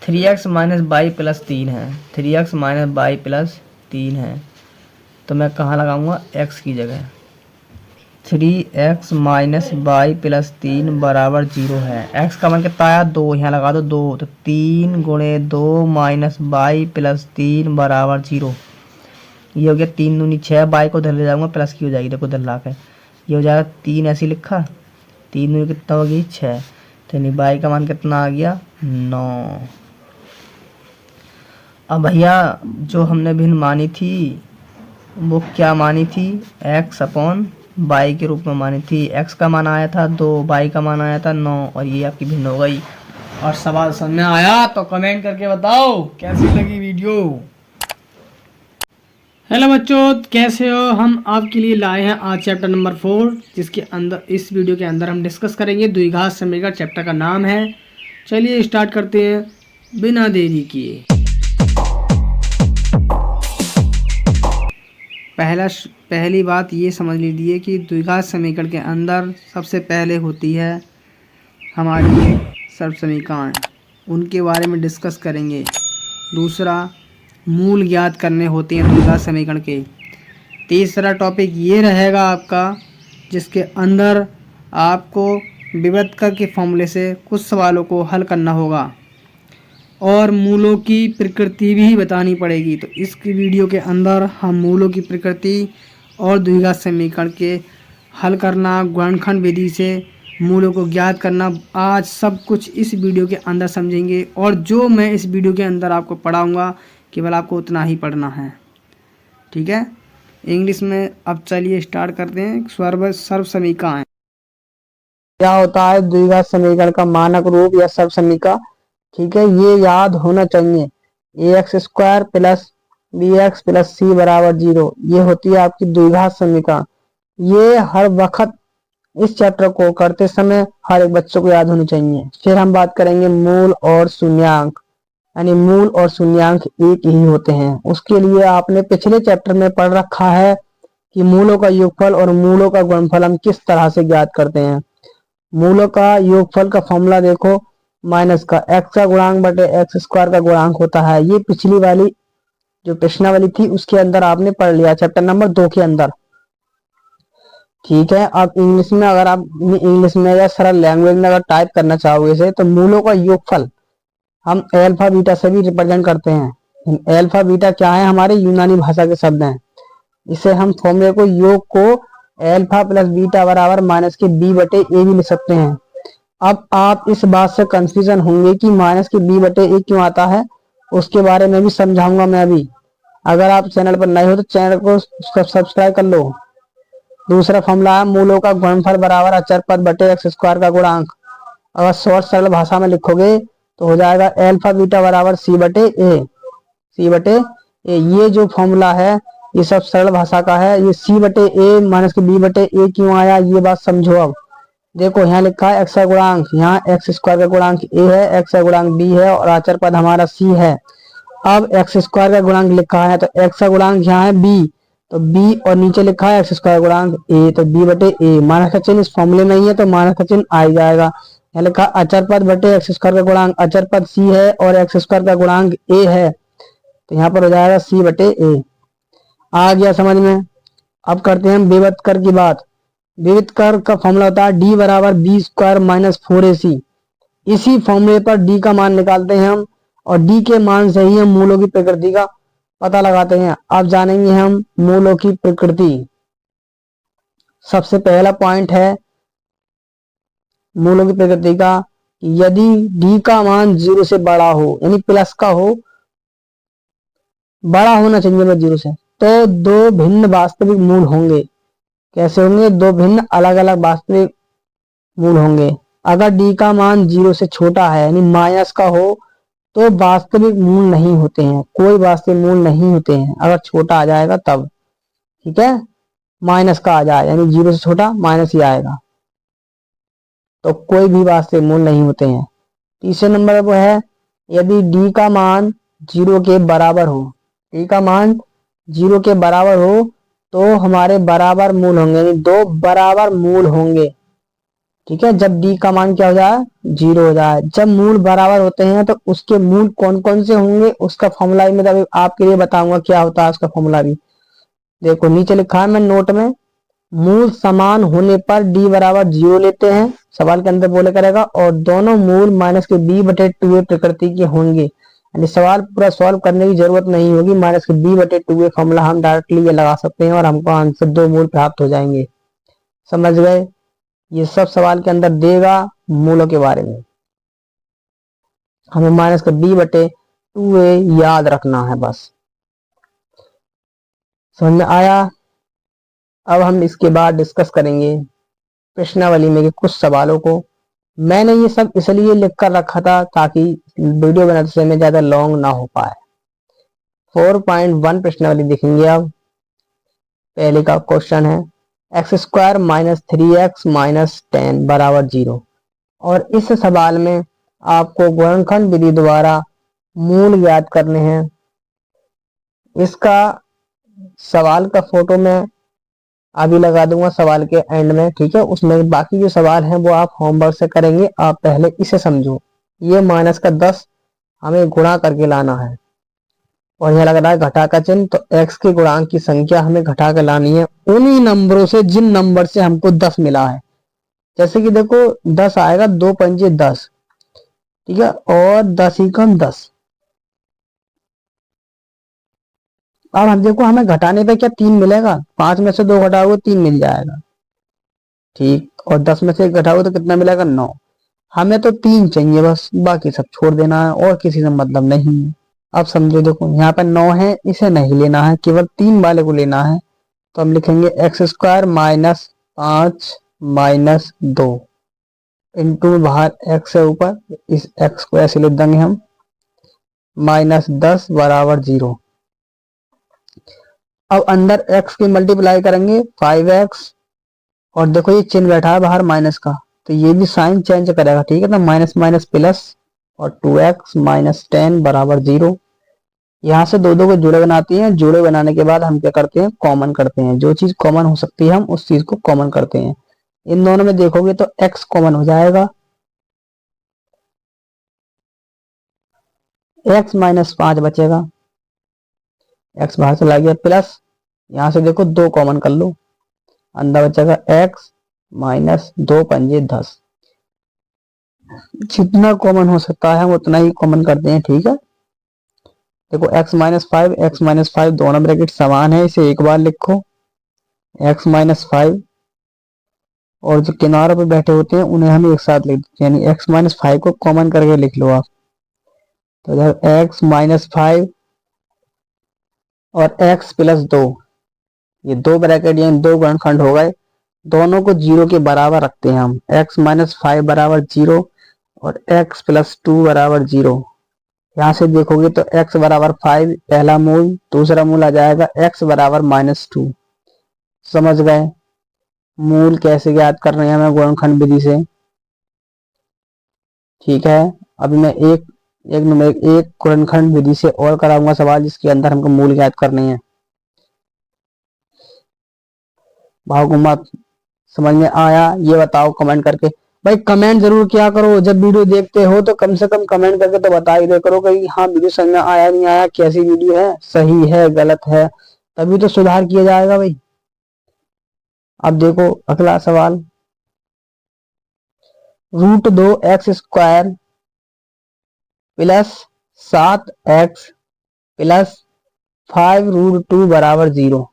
3x माइनस बाई प्लस 3 है, 3x माइनस बाई प्लस 3 है। तो मैं कहाँ लगाऊंगा x की जगह, 3x माइनस बाई प्लस 3 बराबर 0 है। x का मान कितना आया 2, यहाँ लगा दो 2, तो 3 गुणे 2 माइनस बाई प्लस 3 बराबर 0। ये हो गया 3 दूनी 6, बाई को उधर ले जाऊंगा प्लस की हो जाएगी, देखो उधर ला के ये हो जाएगा 3, ऐसे लिखा, 3 दूनी कितना हो गई 6, तो यानी बाई का मान कितना आ गया 9। अब भैया जो हमने भिन्न मानी थी वो क्या मानी थी, x अपॉन बाई के रूप में मानी थी। x का मान आया था 2, बाई का मान आया था 9, और ये आपकी भिन्न हो गई। और सवाल समझ में आया तो कमेंट करके बताओ कैसी लगी वीडियो। हेलो बच्चों, कैसे हो। हम आपके लिए लाए हैं आज चैप्टर नंबर 4, जिसके अंदर इस वीडियो के अंदर हम डिस्कस करेंगे द्विघात समीकरण। चैप्टर का नाम है, चलिए स्टार्ट करते हैं बिना देरी किए। पहली बात ये समझ लीजिए कि द्विघात समीकरण के अंदर सबसे पहले होती है हमारी सर्व समीकरण, उनके बारे में डिस्कस करेंगे। दूसरा, मूल ज्ञात करने होते हैं द्विघात समीकरण के। तीसरा टॉपिक ये रहेगा आपका, जिसके अंदर आपको विभेदक के फॉर्मूले से कुछ सवालों को हल करना होगा और मूलों की प्रकृति भी बतानी पड़ेगी। तो इस वीडियो के अंदर हम मूलों की प्रकृति और द्विघात समीकरण के हल करना, गुणनखंड विधि से मूलों को ज्ञात करना, आज सब कुछ इस वीडियो के अंदर समझेंगे। और जो मैं इस वीडियो के अंदर आपको पढ़ाऊँगा केवल आपको उतना ही पढ़ना है, ठीक है। इंग्लिश में अब चलिए स्टार्ट करते हैं। सर्व समीकरण क्या होता है, द्विघात समीकरण का मानक रूप या सर्व समीकरण, ठीक है। ये याद होना चाहिए, ax square plus bx plus c बराबर 0, ये होती है आपकी द्विघात समीकरण। ये हर वक्त इस चैप्टर को करते समय हर एक बच्चों को याद होनी चाहिए। फिर हम बात करेंगे मूल और शून्यांक, यानी मूल और शून्यांक एक ही होते हैं। उसके लिए आपने पिछले चैप्टर में पढ़ रखा है कि मूलों का योगफल और मूलों का गुणनफल हम किस तरह से ज्ञात करते हैं। मूलों का योगफल का फॉर्मूला देखो, माइनस का x का गुणांक बटे x स्क्वायर का गुणांक होता है। ये पिछली वाली जो प्रश्नावली थी उसके अंदर आपने पढ़ लिया, चैप्टर नंबर 2 के अंदर, ठीक है। अब इंग्लिश में अगर आप इंग्लिश में या सरल लैंग्वेज में अगर टाइप करना चाहोगे इसे, तो मूलों का योगफल हम अल्फा बीटा से भी रिप्रेजेंट करते हैं। अल्फा बीटा क्या है, हमारे यूनानी भाषा के शब्द हैं। इसे हम फॉर्मूले को योग को अल्फा प्लस बीटा बराबर माइनस के बी बटे ए भी लिख सकते हैं। अब आप इस बात से कंफ्यूजन होंगे कि माइनस के बी बटे ए क्यों आता है, उसके बारे में भी समझाऊंगा मैं अभी। अगर आप चैनल पर नए हो तो चैनल को सब्सक्राइब कर लो। दूसरा फॉर्मूला है मूलों का गुणनफल बराबर अचर पद बटे एक्स स्क्वायर का गुणांक। अगर शॉर्ट सरल भाषा में लिखोगे तो हो जाएगा अल्फा बीटा बराबर सी बटे ए, सी बटे ए। ये जो फॉर्मूला है ये सब सरल भाषा का है। ये सी बटे ए माइनस के बी बटे ए क्यों आया, ये बात समझो। अब देखो यहाँ लिखा है एक्स का गुणांक, यहाँ एक्स स्क्वायर का गुणांक ए है, एक्स का गुणांक बी है और आचर पद हमारा सी है। अब एक्स स्क्वायर का गुणांक लिखा है तो एक्स का गुणांक यहाँ है बी, तो बी, और नीचे लिखा है एक्स स्क्वायर गुणांक ए, तो बी बटे ए। माइनस का चिन्ह इस फॉर्मूले में ही है तो माइनस का चिन्ह आ जाएगा। यहाँ लिखा अचर पद बटे एक्स स्क्वायर का गुणांक, अचर पद सी है और एक्स स्क्वायर का गुणांक ए है, तो यहाँ पर हो जाएगा सी बटे ए। आ गया समझ में। अब करते हैं विभेदकर की बात। विभेदकर का फॉर्मूला होता है डी बराबर बी स्क्वायर माइनस 4ac। इसी फॉर्मूले पर डी का मान निकालते हैं हम, और डी के मान से ही हम मूलों की प्रकृति का पता लगाते हैं। अब जानेंगे हम मूलों की प्रकृति। सबसे पहला पॉइंट है मूलों की प्रकृति का, यदि डी का मान 0 से बड़ा हो, यानी प्लस का हो, बड़ा होना चाहिए बस 0 से, तो दो भिन्न वास्तविक मूल होंगे। कैसे होंगे? दो भिन्न अलग अलग वास्तविक मूल होंगे। अगर डी का मान 0 से छोटा है, यानी माइनस का हो, तो वास्तविक मूल नहीं होते हैं, कोई वास्तविक मूल नहीं होते हैं। अगर छोटा आ जाएगा तब, ठीक है, माइनस का आ जाए, यानी 0 से छोटा माइनस ही आएगा, तो कोई भी वास्तविक मूल नहीं होते हैं। तीसरे नंबर पर है, यदि डी का मान 0 के बराबर हो, डी का मान 0 के बराबर हो, तो हमारे बराबर मूल होंगे, यानी दो बराबर मूल होंगे। ठीक है, जब डी का मान क्या हो जाए? 0 हो जाए। जब मूल बराबर होते हैं तो उसके मूल कौन कौन से होंगे, उसका फॉर्मूला भी मैं आपके लिए बताऊंगा क्या होता है उसका फॉर्मूला भी। देखो नीचे लिखा है मैं नोट में, मूल समान होने पर डी बराबर 0 लेते हैं, सवाल के अंदर बोले करेगा, और दोनों मूल माइनस के b/2a प्रकृति के होंगे। यानी सवाल पूरा सॉल्व करने की जरूरत नहीं होगी, माइनस के b/2a फॉर्मूला हम डायरेक्टली ये लगा सकते हैं और हमको आंसर दो मूल प्राप्त हो जाएंगे। समझ गए? ये सब सवाल के अंदर देगा मूलों के बारे में, हमें माइनस का b/2a याद रखना है बस। समझ में आया? अब हम इसके बाद डिस्कस करेंगे प्रश्नावली में के कुछ सवालों को। मैंने ये सब इसलिए लिख कर रखा था ताकि वीडियो बनाते समय ज्यादा लॉन्ग ना हो पाए। 4.1 प्रश्नावली देखेंगे। अब पहले का क्वेश्चन है x² - 3x - 10 बराबर 0, और इस सवाल में आपको गुणनखंड विधि द्वारा मूल ज्ञात करने हैं। इसका सवाल का फोटो मैं अभी लगा दूंगा सवाल के एंड में, ठीक है, उसमें बाकी जो सवाल हैं वो आप होमवर्क से करेंगे। आप पहले इसे समझो, ये माइनस का 10 हमें गुणा करके लाना है, और यहाँ लग रहा है घटा का चिन्ह, तो x के गुणांक की संख्या हमें घटा कर लानी है उन्हीं नंबरों से जिन नंबर से हमको 10 मिला है। जैसे कि देखो 10 आएगा, 2 पंजे 10, ठीक है, और 10 ही कम 10। अब हम देखो हमें घटाने पे क्या 3 मिलेगा, 5 में से 2 घटाओगे 3 मिल जाएगा, ठीक, और 10 में से 1 घटाओगे तो कितना मिलेगा? 9। हमें तो 3 चाहिए बस, बाकी सब छोड़ देना है और किसी से मतलब नहीं है। अब समझो, देखो यहाँ पर 9 है, इसे नहीं लेना है, केवल 3 वाले को लेना है। तो हम लिखेंगे x² - 5 - 2 इंटू बाहर x है ऊपर, इस x को ऐसे लिख देंगे हम, -10 बराबर 0। अब अंदर x की मल्टीप्लाई करेंगे 5x, और देखो ये चिन्ह बैठा है बाहर माइनस का, तो ये भी साइन चेंज करेगा, ठीक है, तो माइनस माइनस प्लस, और 2x - 10 बराबर 0। यहाँ से दो दो को जोड़े बनाती हैं, जोड़े बनाने के बाद हम क्या करते हैं? कॉमन करते हैं, जो चीज कॉमन हो सकती है हम उस चीज को कॉमन करते हैं। इन दोनों में देखोगे तो x कॉमन हो जाएगा, x - 5 बचेगा, x बाहर चला गया, प्लस यहाँ से देखो 2 कॉमन कर लो, अंदर बचेगा x - 2 पंजे 10। जितना कॉमन हो सकता है हम उतना ही कॉमन करते हैं, ठीक है। देखो x - 5 दोनों ब्रैकेट समान है, इसे एक बार लिखो, x - 5, और जो किनारों पे बैठे होते हैं उन्हें हम एक साथ लिख देते हैं, यानी x - 5 को कॉमन करके लिख लो आप। तो इधर x - 5 और x + 2, ये दो ब्रैकेट यानी दो गुणनखंड हो गए, दोनों को 0 के बराबर रखते हैं हम। x - 5 बराबर 0 और x + 2 बराबर 0। यहाँ से देखोगे तो x बराबर 5 पहला मूल, दूसरा मूल आ जाएगा x बराबर -2। समझ गए? मूल कैसे ज्ञात कर रहे हैं हमें गुणनखंड विधि से, ठीक है। अभी मैं एक गुणनखंड विधि से और कराऊंगा सवाल जिसके अंदर हमको मूल ज्ञात करने हैं। भाव मत, समझ में आया? ये बताओ कमेंट करके। भाई कमेंट जरूर किया करो, जब वीडियो देखते हो तो कम से कम कमेंट करके तो बता ही दे करो कि हाँ वीडियो समझ में आया नहीं आया, कैसी वीडियो है, सही है गलत है, तभी तो सुधार किया जाएगा भाई। अब देखो अगला सवाल, √2x² + 7x + 5√2 बराबर 0।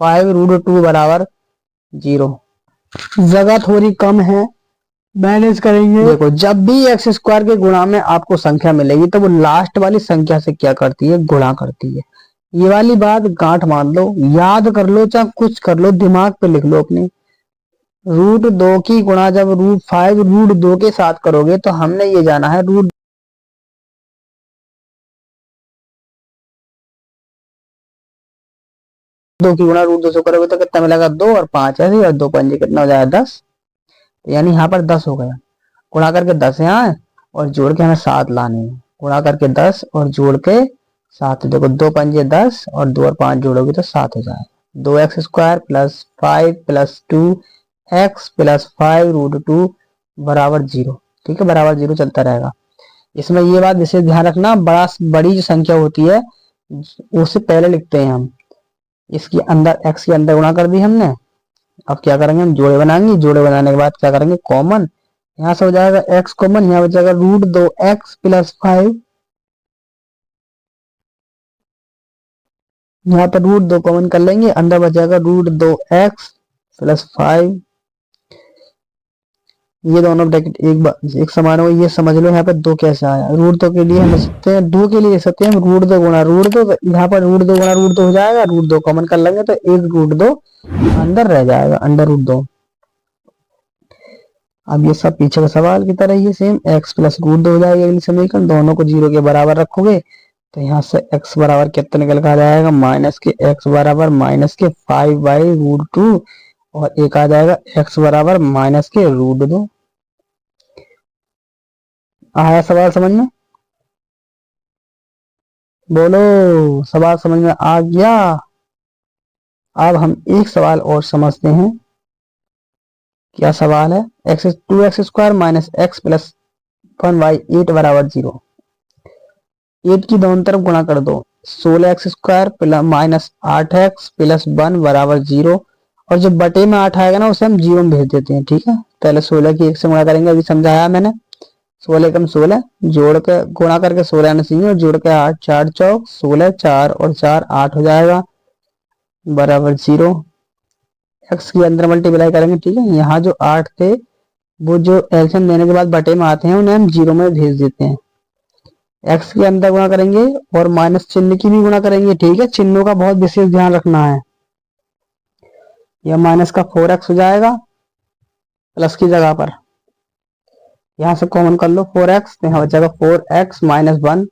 5√2 बराबर 0। जगह थोड़ी कम है, मैनेज करेंगे। देखो जब भी एक्स स्क्वायर के गुणा में आपको संख्या मिलेगी तो वो लास्ट वाली संख्या से क्या करती है, गुणा करती है। ये वाली बात गांठ मान लो, याद कर लो, चाहे कुछ कर लो, दिमाग पे लिख लो अपने। √2 की गुणा जब √5√2 के साथ करोगे तो हमने ये जाना है √2 की गुणा √2 से करोगे तो कितना मिलेगा, 2 और 5 ऐसे, और 2 पंजे कितना हो जाएगा, 10। यानी यहाँ पर 10 हो गया। गुणा करके 10 यहाँ है और जोड़ के हमें 7 लाने हैं। गुणा करके 10 और जोड़ के 7। देखो 2 पंजे 10 और 2 और 5 जोड़ोगे तो 7 हो जाएगा। 2x² plus 5 plus 2x plus 5√2 बराबर 0। ठीक है, बराबर 0 चलता रहेगा। इसमें ये बात विशेष ध्यान रखना, बड़ी जो संख्या होती है उससे पहले लिखते हैं हम। इसके अंदर x के अंदर गुणा कर दी हमने। अब क्या करेंगे, हम जोड़े बनाएंगे। जोड़े बनाने के बाद क्या करेंगे, कॉमन यहाँ से हो जाएगा x कॉमन, यहाँ बचेगा √2x प्लस 5। यहाँ पर √2 कॉमन कर लेंगे, अंदर बचेगा √2x प्लस 5। ये दोनों ब्रैकेट एक समान हो, ये समझ लो। यहाँ पे 2 कैसे आया, √2 के लिए हम लिख सकते हैं, 2 के लिए लिख सकते हैं हम √2 गुणा √2। तो यहाँ पर √2 गुणा √2 हो जाएगा, √2 कॉमन कर लेंगे तो एक √2 अंदर रह जाएगा, अंडर √2। अब ये सब पीछे का सवाल की तरह ही सेम, x प्लस √2 हो जाएगा अगली समीकरण। दोनों को 0 के बराबर रखोगे तो यहाँ से x बराबर कितना निकल कर आ जाएगा, माइनस के x बराबर माइनस के 5/√2 और एक आ जाएगा x बराबर माइनस के √2। आया सवाल समझ में? बोलो, सवाल समझ में आ गया? अब हम एक सवाल और समझते हैं। क्या सवाल है, 2x² माइनस x प्लस 1/8 बराबर 0। 8 की दोनों तरफ गुणा कर दो, 16x² plus minus 8x plus 1 बराबर 0। और जो बटे में 8 आएगा ना उसे हम 0 में भेज देते हैं। ठीक है, पहले 16 की 1 से गुणा करेंगे, अभी समझाया मैंने। 16 कम 16 जोड़ के गुणा करके 16 आना चाहिए और जोड़ के 8 4 चौक 16, 4 और 4 8 हो जाएगा बराबर 0। एक्स के अंदर मल्टीप्लाई करेंगे। ठीक है, यहाँ जो 8 थे वो जो एलसीएम लेने के बाद बटे में आते हैं उन्हें हम 0 में भेज देते हैं। एक्स के अंदर गुणा करेंगे और माइनस चिन्ह की भी गुणा करेंगे। ठीक है, चिन्हों का बहुत विशेष ध्यान रखना है। यह माइनस का 4x हो जाएगा प्लस की जगह पर, यहाँ से कॉमन कर लो 4x, तो यहाँ बचेगा 4x माइनस 1।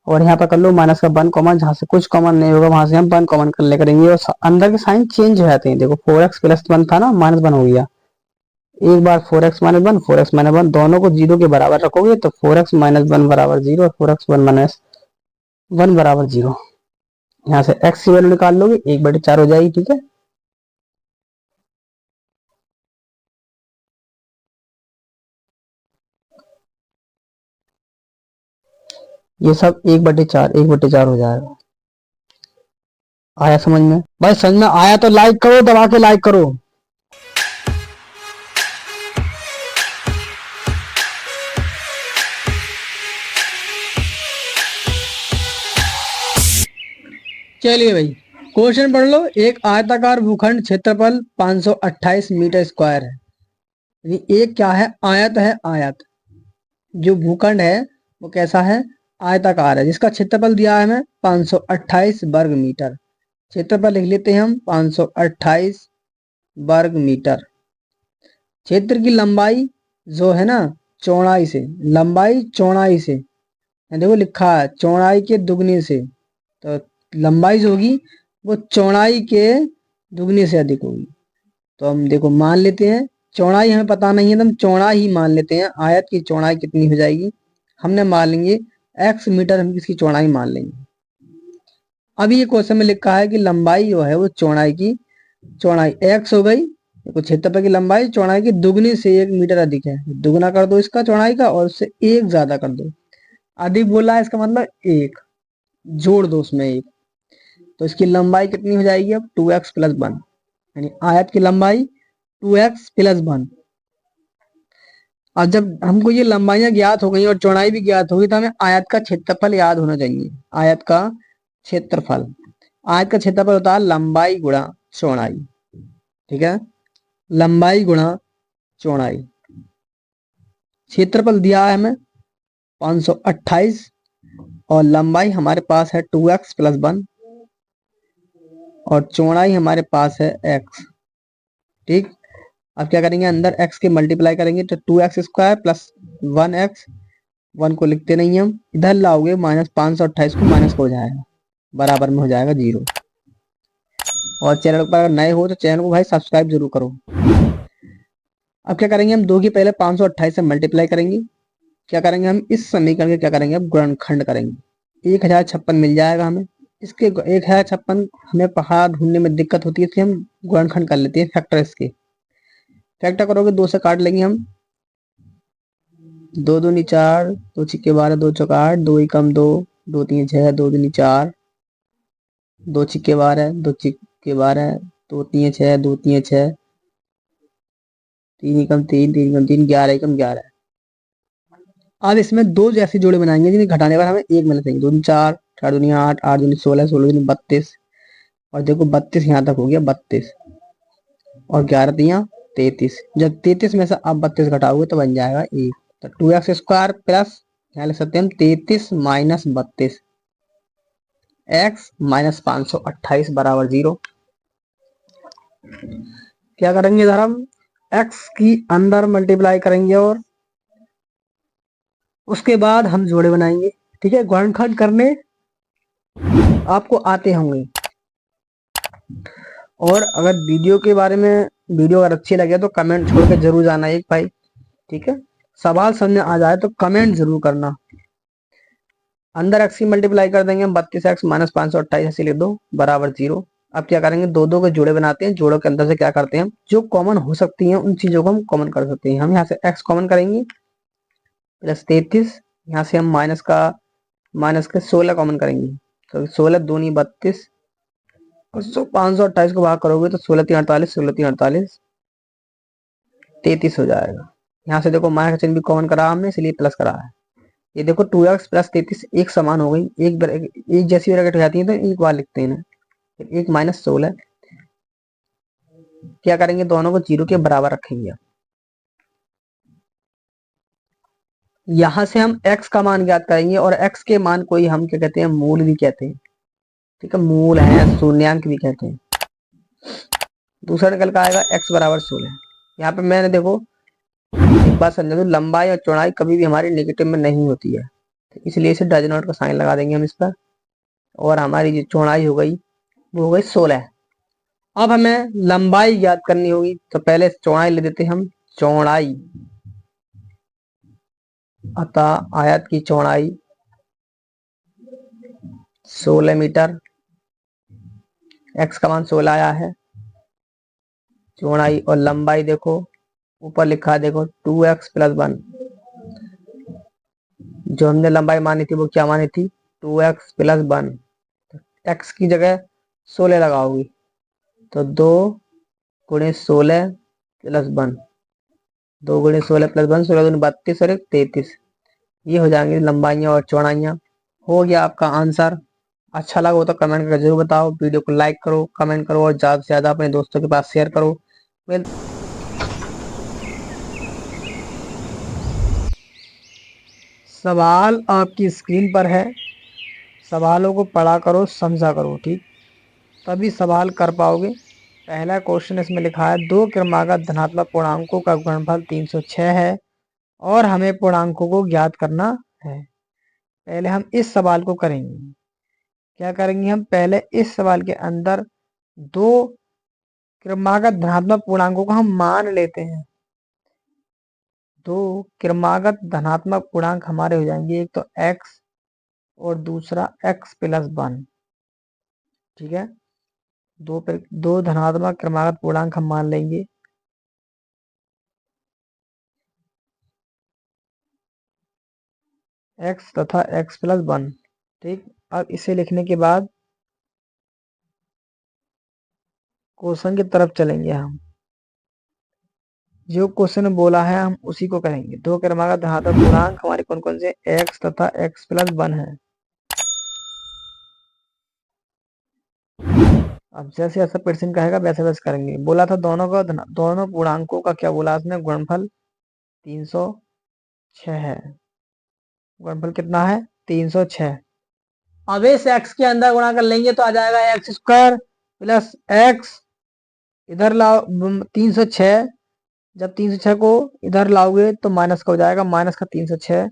और यहाँ पर कर लो माइनस का 1 कॉमन, जहाँ से कुछ कॉमन नहीं होगा वहां से हम 1 कॉमन कर ले करेंगे और अंदर के साइन चेंज हो जाते हैं। देखो 4x प्लस 1 था ना, माइनस 1 हो गया। एक बार 4x माइनस 1, 4x माइनस 1 दोनों को 0 के बराबर रखोगे तो 4x माइनस 1 बराबर 0 और 4x 1 माइनस 1 बराबर 0। यहाँ से x की वैल्यू निकाल लोगे, 1/4 हो जाएगी। ठीक है, ये सब 1/4 हो जाएगा। आया समझ में? भाई समझ में आया तो लाइक करो, दबा के लाइक करो। चलिए भाई क्वेश्चन पढ़ लो। एक आयताकार भूखंड क्षेत्रफल 528 मीटर स्क्वायर है। एक क्या है, आयत है। आयत जो भूखंड है वो कैसा है, आयताकार है, जिसका क्षेत्रफल दिया है हमें 528 वर्ग मीटर। क्षेत्रफल लिख लेते हैं हम 528 वर्ग मीटर। क्षेत्र की लंबाई जो है ना चौड़ाई से, लंबाई चौड़ाई से, देखो लिखा है चौड़ाई के दुगने से, तो लंबाई जो होगी वो चौड़ाई के दुगने से अधिक होगी। तो हम देखो मान लेते हैं, चौड़ाई हमें पता नहीं है तो हम चौड़ा ही मान लेते हैं। आयत की चौड़ाई कितनी हो जाएगी, हमने मान लेंगे x मीटर, हम इसकी चौड़ाई मान लेंगे। अभी ये क्वेश्चन में लिखा है कि लंबाई जो है वो चौड़ाई की चौड़ाई x हो गई। देखो क्षेत्रफल की लंबाई चौड़ाई की दुगनी से 1 मीटर अधिक है, दुगना कर दो इसका चौड़ाई का और उससे 1 ज्यादा कर दो। अधिक बोला है इसका मतलब 1 जोड़ दो उसमें 1, तो इसकी लंबाई कितनी हो जाएगी अब 2x प्लस 1, यानी आयत की लंबाई 2x प्लस 1। अब जब हमको ये लंबाइयां ज्ञात हो गई और चौड़ाई भी ज्ञात होगी तो हमें आयत का क्षेत्रफल याद होना चाहिए। आयत का क्षेत्रफल। आयत का क्षेत्रफल होता है लंबाई गुणा चौड़ाई। ठीक है, लंबाई गुणा चौड़ाई। क्षेत्रफल दिया है हमें 528 और लंबाई हमारे पास है 2x+1 और चौड़ाई हमारे पास है x। ठीक, अब क्या करेंगे, अंदर x के मल्टीप्लाई करेंगे तो 2x² प्लस 1x, 1 को लिखते नहीं हम, इधर लाओगे -528 को माइनस हो जाएगा, बराबर में हो जाएगा 0। और चैनल पर अगर नए हो तो चैनल को भाई सब्सक्राइब जरूर करो। अब क्या करेंगे, हम 2 की पहले 528 से मल्टीप्लाई करेंगे। क्या करेंगे, हम इस समीकरण के क्या करेंगे, अब गुणनखंड करेंगे। 1056 मिल जाएगा हमें। इसके 1056 हमें पहाड़ ढूंढने में दिक्कत होती है, इसलिए हम गुणनखंड कर लेते हैं, फैक्टर। इसके फैक्टर करोगे 2 से काट लेंगे हम, 2 दूनी 4, 2 छिक्के 12, 2 चौक 8, 2 एकम 2, 2 3 6, 2 दूनी 4, 2 छिक्के 12, 2 छिक्के 12, 2 3 6, 2 3 6, 3 एकम 3, 3 एकम 3, 11 एकम 11। अब इसमें 2 जैसे जोड़े बनाएंगे जिन्हें घटाने पर हमें 1 मिल जाएंगे। 2 दूनी 4, 4 दूनी 8, 8 दूनी 16, 16 दूनी 32 और देखो 32 यहाँ तक हो गया 32 और 11 तियां 33। जब 33 में से आप 32 घटाओगे तो बन जाएगा 1। तो 2x² प्लस यहाँ लिख सकते हैं हम 33 माइनस 32 x माइनस 528 बराबर 0। क्या करेंगे इधर हम x की अंदर मल्टीप्लाई करेंगे और उसके बाद हम जोड़े बनाएंगे। ठीक है, गुणनखंड करने आपको आते होंगे। और अगर वीडियो के बारे में वीडियो अगर अच्छी लगे तो कमेंट छोड़ के जरूर जाना एक भाई। ठीक है, सवाल समझ आ जाए तो कमेंट जरूर करना। अंदर x की मल्टीप्लाई कर देंगे हम 32x माइनस 528 ऐसे लिख दो बराबर 0। अब क्या करेंगे, 2 के जोड़े बनाते हैं। जोड़ों के अंदर से क्या करते हैं हम, जो कॉमन हो सकती हैं उन चीजों को हम कॉमन कर सकते हैं। हम यहाँ से x कॉमन करेंगे प्लस 33, यहाँ से हम माइनस के 16 कॉमन करेंगे तो 16 दूनी 32 और 528 को भाग करोगे तो 16 3 48, 16 3 48, 33 हो जाएगा। यहाँ से देखो माइनस का चिन्ह भी कॉमन करा हमने, इसलिए प्लस करा है। ये देखो 2x प्लस 33 एक समान हो गई, एक जैसी ब्रैकेट हो जाती है तो एक बार लिखते हैं ना। फिर 1 माइनस 16 क्या करेंगे, दोनों को 0 के बराबर रखेंगे। यहां से हम x का मान ज्ञात करेंगे और x के मान को ही हम क्या कहते हैं, मूल भी कहते हैं। ठीक है, मूल है, शून्यांक भी कहते हैं। दूसरा निकल का आएगा x बराबर 16। यहाँ पे मैंने देखो एक बात समझा दो, लंबाई और चौड़ाई कभी भी हमारी नेगेटिव में नहीं होती है, इसलिए इसे डज नॉट का साइन लगा देंगे हम इस पर। और हमारी जो चौड़ाई हो गई वो हो गई 16। अब हमें लंबाई ज्ञात करनी होगी तो पहले चौड़ाई ले देते हैं हम। चौड़ाई, अतः आयत की चौड़ाई 16 मीटर, x का मान 16 आया है। चौड़ाई और लंबाई देखो ऊपर लिखा है, देखो 2x+1। जो हमने लंबाई मानी थी वो क्या मानी थी, 2x+1। x की जगह 16 लगाओगी तो 2 गुणे 16 प्लस 1, 2 गुणे 16 प्लस 1, 16 दूनी 32 और 1 33। ये हो जाएंगी लंबाइयाँ और चौड़ाइयाँ। हो गया आपका आंसर। अच्छा लगा हो तो कमेंट करके जरूर बताओ। वीडियो को लाइक करो, कमेंट करो और ज़्यादा से ज़्यादा अपने दोस्तों के पास शेयर करो। सवाल आपकी स्क्रीन पर है, सवालों को पढ़ा करो, समझा करो। ठीक, तभी सवाल कर पाओगे। पहला क्वेश्चन इसमें लिखा है, 2 क्रमागत धनात्मक पूर्णांकों का गुणनफल 306 है और हमें पूर्णांकों को ज्ञात करना है। पहले हम इस सवाल को करेंगे। क्या करेंगे हम, पहले इस सवाल के अंदर 2 क्रमागत धनात्मक पूर्णांकों को हम मान लेते हैं। 2 क्रमागत धनात्मक पूर्णांक हमारे हो जाएंगे, एक तो x और दूसरा x+1। ठीक है, दो धनात्मक क्रमागत पूर्णांक हम मान लेंगे। x तथा x+1। ठीक, अब इसे लिखने के बाद क्वेश्चन की तरफ चलेंगे हम। जो क्वेश्चन बोला है हम उसी को करेंगे। 2 क्रमागत धनात्मक पूर्णांक हमारे कौन कौन से, x तथा x+1 है। अब जैसे ऐसा प्रश्न कहेगा वैसे वैसे करेंगे। बोला था दोनों पूर्णांकों का क्या बोला इसने, गुणनफल 306 है। गुणनफल कितना है, 306। अब इस x के अंदर गुणा कर लेंगे तो आ जाएगा एक्स स्क्वायर प्लस एक्स, इधर लाओ 306। जब 306 को इधर लाओगे तो माइनस का हो जाएगा, माइनस का 306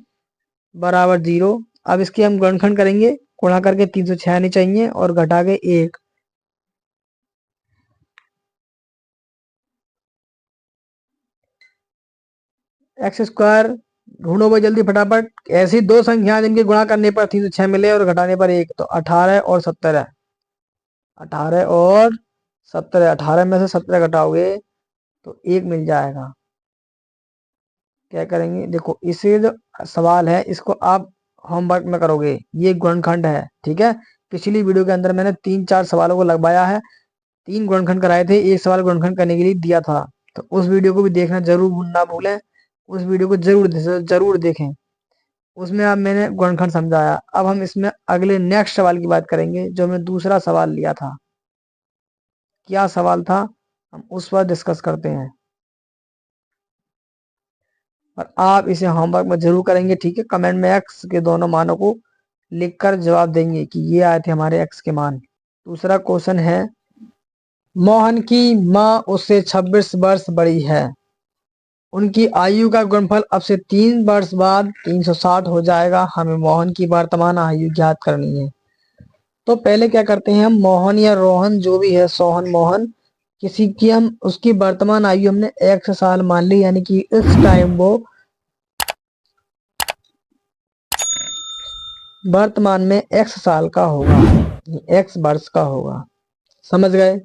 बराबर 0। अब इसकी हम गुणनखंड करेंगे, गुणा करके 306 आनी चाहिए और घटा के 1। एक्स स्क्वायर ढूंढो भाई जल्दी फटाफट। ऐसी दो संख्या जिनके गुणा करने पर 306 मिले और घटाने पर 1, तो 18 और 70 है। 18 और 70, 18 में से 17 घटाओगे तो 1 मिल जाएगा। क्या करेंगे, देखो इसे जो सवाल है इसको आप होमवर्क में करोगे, ये गुणनखंड है, ठीक है। पिछली वीडियो के अंदर मैंने 3-4 सवालों को लगवाया है, 3 गुणनखंड कराए थे, एक सवाल गुणनखंड करने के लिए दिया था। तो उस वीडियो को भी देखना जरूर ना भूलें, उस वीडियो को जरूर देखें, उसमें अब मैंने गुणनखंड समझाया। अब हम इसमें अगले नेक्स्ट सवाल की बात करेंगे, जो हमने दूसरा सवाल लिया था। क्या सवाल था, हम उस पर डिस्कस करते हैं और आप इसे होमवर्क में जरूर करेंगे, ठीक है। कमेंट में एक्स के दोनों मानों को लिखकर जवाब देंगे कि ये आए थे हमारे एक्स के मान। दूसरा क्वेश्चन है, मोहन की माँ उससे 26 वर्ष बड़ी है, उनकी आयु का गुणनफल अब से 3 वर्ष बाद 360 हो जाएगा, हमें मोहन की वर्तमान आयु ज्ञात करनी है। तो पहले क्या करते हैं, हम मोहन या रोहन जो भी है, सोहन मोहन किसी की, हम उसकी वर्तमान आयु हमने 1 साल मान ली, यानी कि इस टाइम वो वर्तमान में x साल का होगा, x वर्ष का होगा, समझ गए।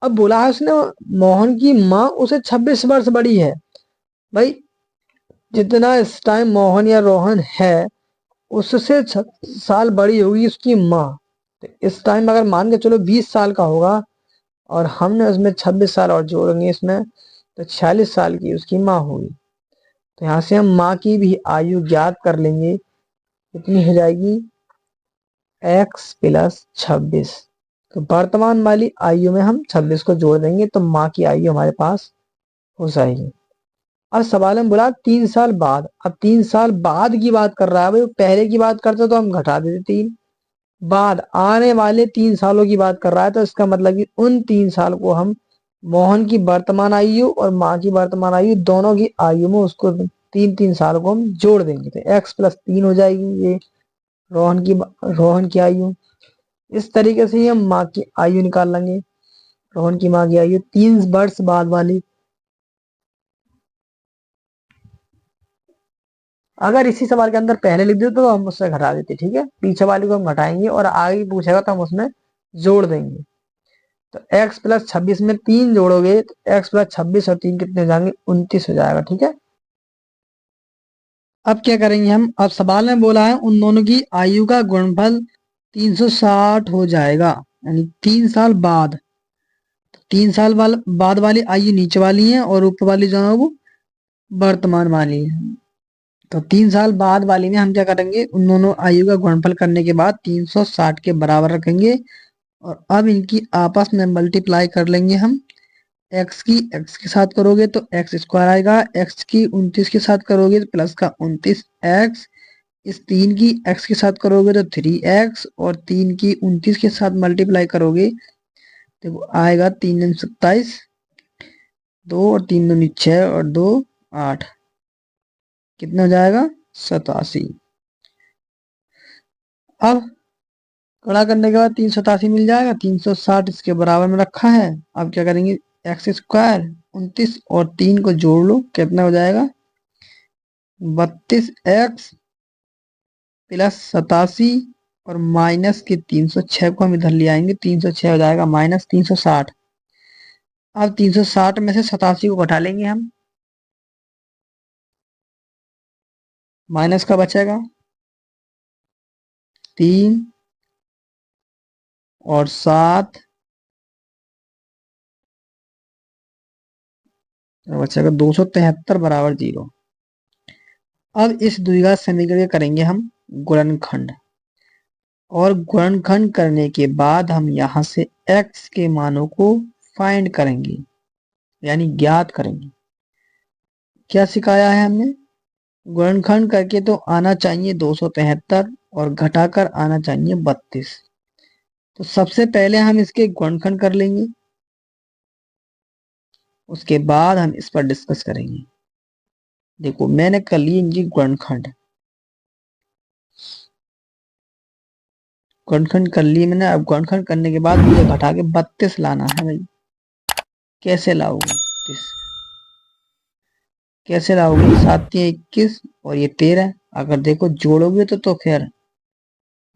अब बोला है उसने मोहन की माँ उसे 26 वर्ष बड़ी है। भाई जितना इस टाइम मोहन या रोहन है उससे 6 साल बड़ी होगी उसकी माँ। तो इस टाइम अगर मान के चलो 20 साल का होगा और हमने उसमें 26 साल और जोड़ेंगे इसमें, तो 46 साल की उसकी माँ होगी। तो यहाँ से हम माँ की भी आयु ज्ञात कर लेंगे, कितनी हो जाएगी, x प्लस 26। तो वर्तमान वाली आयु में हम 26 को जोड़ देंगे तो माँ की आयु हमारे पास हो जाएगी। अब सवाल में बोला 3 साल बाद, अब 3 साल बाद की बात कर रहा है भाई, पहले की बात करते तो हम घटा देते 3, बाद आने वाले 3 सालों की बात कर रहा है, तो इसका मतलब कि उन 3 साल को हम मोहन की वर्तमान आयु और माँ की वर्तमान आयु दोनों की आयु में उसको 3-3 साल को हम जोड़ देंगे, तो x प्लस 3 हो जाएगी ये रोहन की आयु। इस तरीके से ही हम माँ की आयु निकाल लेंगे, रोहन की माँ की आयु 3 वर्ष बाद वाली। अगर इसी सवाल के अंदर पहले लिख देते तो हम उससे घटा देते, ठीक है। पीछे वाले को हम घटाएंगे और आगे पूछेगा तो हम उसमें जोड़ देंगे। तो x प्लस 26 में 3 जोड़ोगे तो x प्लस 26 और 3 कितने हो जाएंगे, 29 हो जाएगा, ठीक है। अब क्या करेंगे हम, अब सवाल में बोला है उन दोनों की आयु का गुणनफल 360 हो जाएगा, यानी 3 साल बाद। 3 साल बाद वाली आयु नीचे वाली है और ऊपर वाली जो है वो वर्तमान वाली है। तो 3 साल बाद वाली में हम क्या करेंगे, उन दोनों आयु का गुणनफल करने के बाद 360 के बराबर रखेंगे और अब इनकी आपस में मल्टीप्लाई कर लेंगे हम। x की x के साथ करोगे तो x स्क्वायर आएगा, x की 29 के साथ करोगे तो प्लस का 29x, इस 3 की x के साथ करोगे तो 3x और 3 की 29 के साथ मल्टीप्लाई करोगे तो आएगा 3 दूनी 27, 2 और 3 दूनी 6 और 2 8, कितना हो जाएगा 87। अब गुणा करने के बाद 387 मिल जाएगा, 360 इसके बराबर में रखा है। अब क्या करेंगे, एक्स स्क्वायर 29 और 3 को जोड़ लो, कितना हो जाएगा 32x प्लस 87 और माइनस के 306 को हम इधर ले आएंगे, 306 हो जाएगा माइनस 360। अब 360 में से 87 को घटा लेंगे हम, माइनस का बचेगा 3 और 7 बचेगा 273 बराबर 0। अब इस द्विघात समीकरण के करेंगे हम गुणनखंड। और गुणनखंड करने के बाद हम यहाँ से x के मानों को फाइंड करेंगे, यानी ज्ञात करेंगे। क्या सिखाया है हमने? गुणनखंड करके तो आना चाहिए 273 और घटाकर आना चाहिए 32। तो सबसे पहले हम इसके गुणनखंड कर लेंगे, उसके बाद हम इस पर डिस्कस करेंगे। देखो मैंने कर लिए इनकी गुणनखंड, गुणनखंड कर लिए मैंने। अब गुणनखंड करने के बाद मुझे घटा के 32 लाना है भाई। कैसे लाओगे? कैसे लाओगे? 7 3 21 और ये 13। अगर देखो जोड़ोगे तो खैर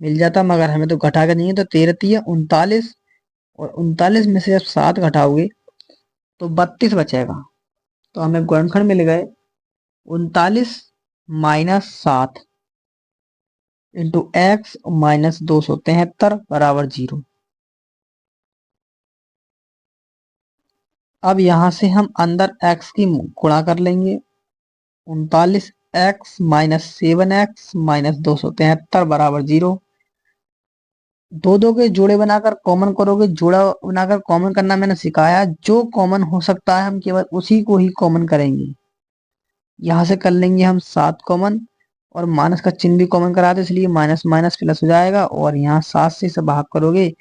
मिल जाता, मगर हमें तो घटा के नहीं है। तो 13 3 39 और 39 में से जब 7 घटाओगे तो 32 बचेगा। तो हमें गुणनखंड मिल गए 39 माइनस 7 इंटू एक्स माइनस 273 बराबर 0। अब यहां से हम अंदर x की गुणा कर लेंगे। 39 एक्स माइनस 7 एक्स माइनस 273 बराबर 0। दो दो के जोड़े बनाकर कॉमन करोगे। जोड़ा बनाकर कॉमन करना मैंने सिखाया। जो कॉमन हो सकता है हम केवल उसी को ही कॉमन करेंगे। यहां से कर लेंगे हम 7 कॉमन और माइनस का चिन्ह भी कॉमन करा दे, इसलिए माइनस माइनस प्लस हो जाएगा। और यहाँ 7 से इसे भाग करोगे,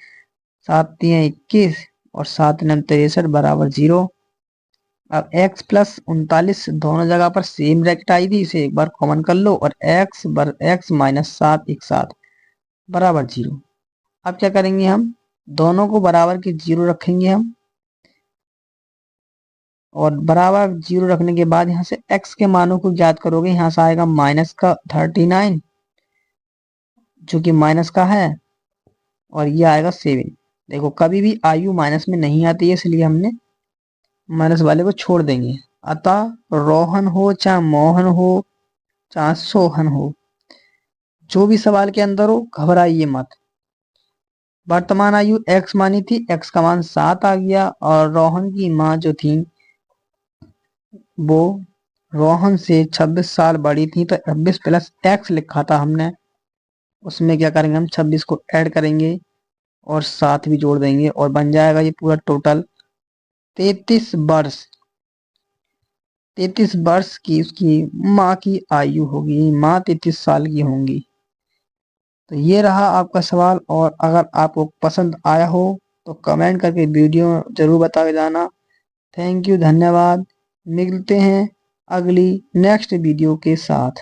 7 3 21 और 7 9 63 बराबर 0। अब x प्लस 39 दोनों जगह पर सेम ब्रैकेट आई थी, इसे एक बार कॉमन कर लो और x माइनस 7 एक साथ बराबर 0। अब क्या करेंगे? हम दोनों को बराबर के 0 रखेंगे हम, और बराबर 0 रखने के बाद यहाँ से x के मानों को ज्ञात करोगे। यहाँ से आएगा माइनस का 39 जो कि माइनस का है, और ये आएगा 7। देखो कभी भी आयु माइनस में नहीं आती है, इसलिए हमने माइनस वाले को छोड़ देंगे। अतः रोहन हो चाहे मोहन हो चाहे सोहन हो, जो भी सवाल के अंदर हो घबराइए मत। वर्तमान आयु x मानी थी, x का मान 7 आ गया। और रोहन की माँ जो थी वो रोहन से 26 साल बड़ी थी, तो 26 प्लस x लिखा था हमने। उसमें क्या करेंगे? हम 26 को ऐड करेंगे और 7 भी जोड़ देंगे और बन जाएगा ये पूरा टोटल 33 वर्ष। 33 वर्ष की उसकी माँ की आयु होगी। माँ 33 साल की होंगी। तो ये रहा आपका सवाल। और अगर आपको पसंद आया हो तो कमेंट करके वीडियो जरूर बता के जाना। थैंक यू, धन्यवाद। मिलते हैं अगली नेक्स्ट वीडियो के साथ।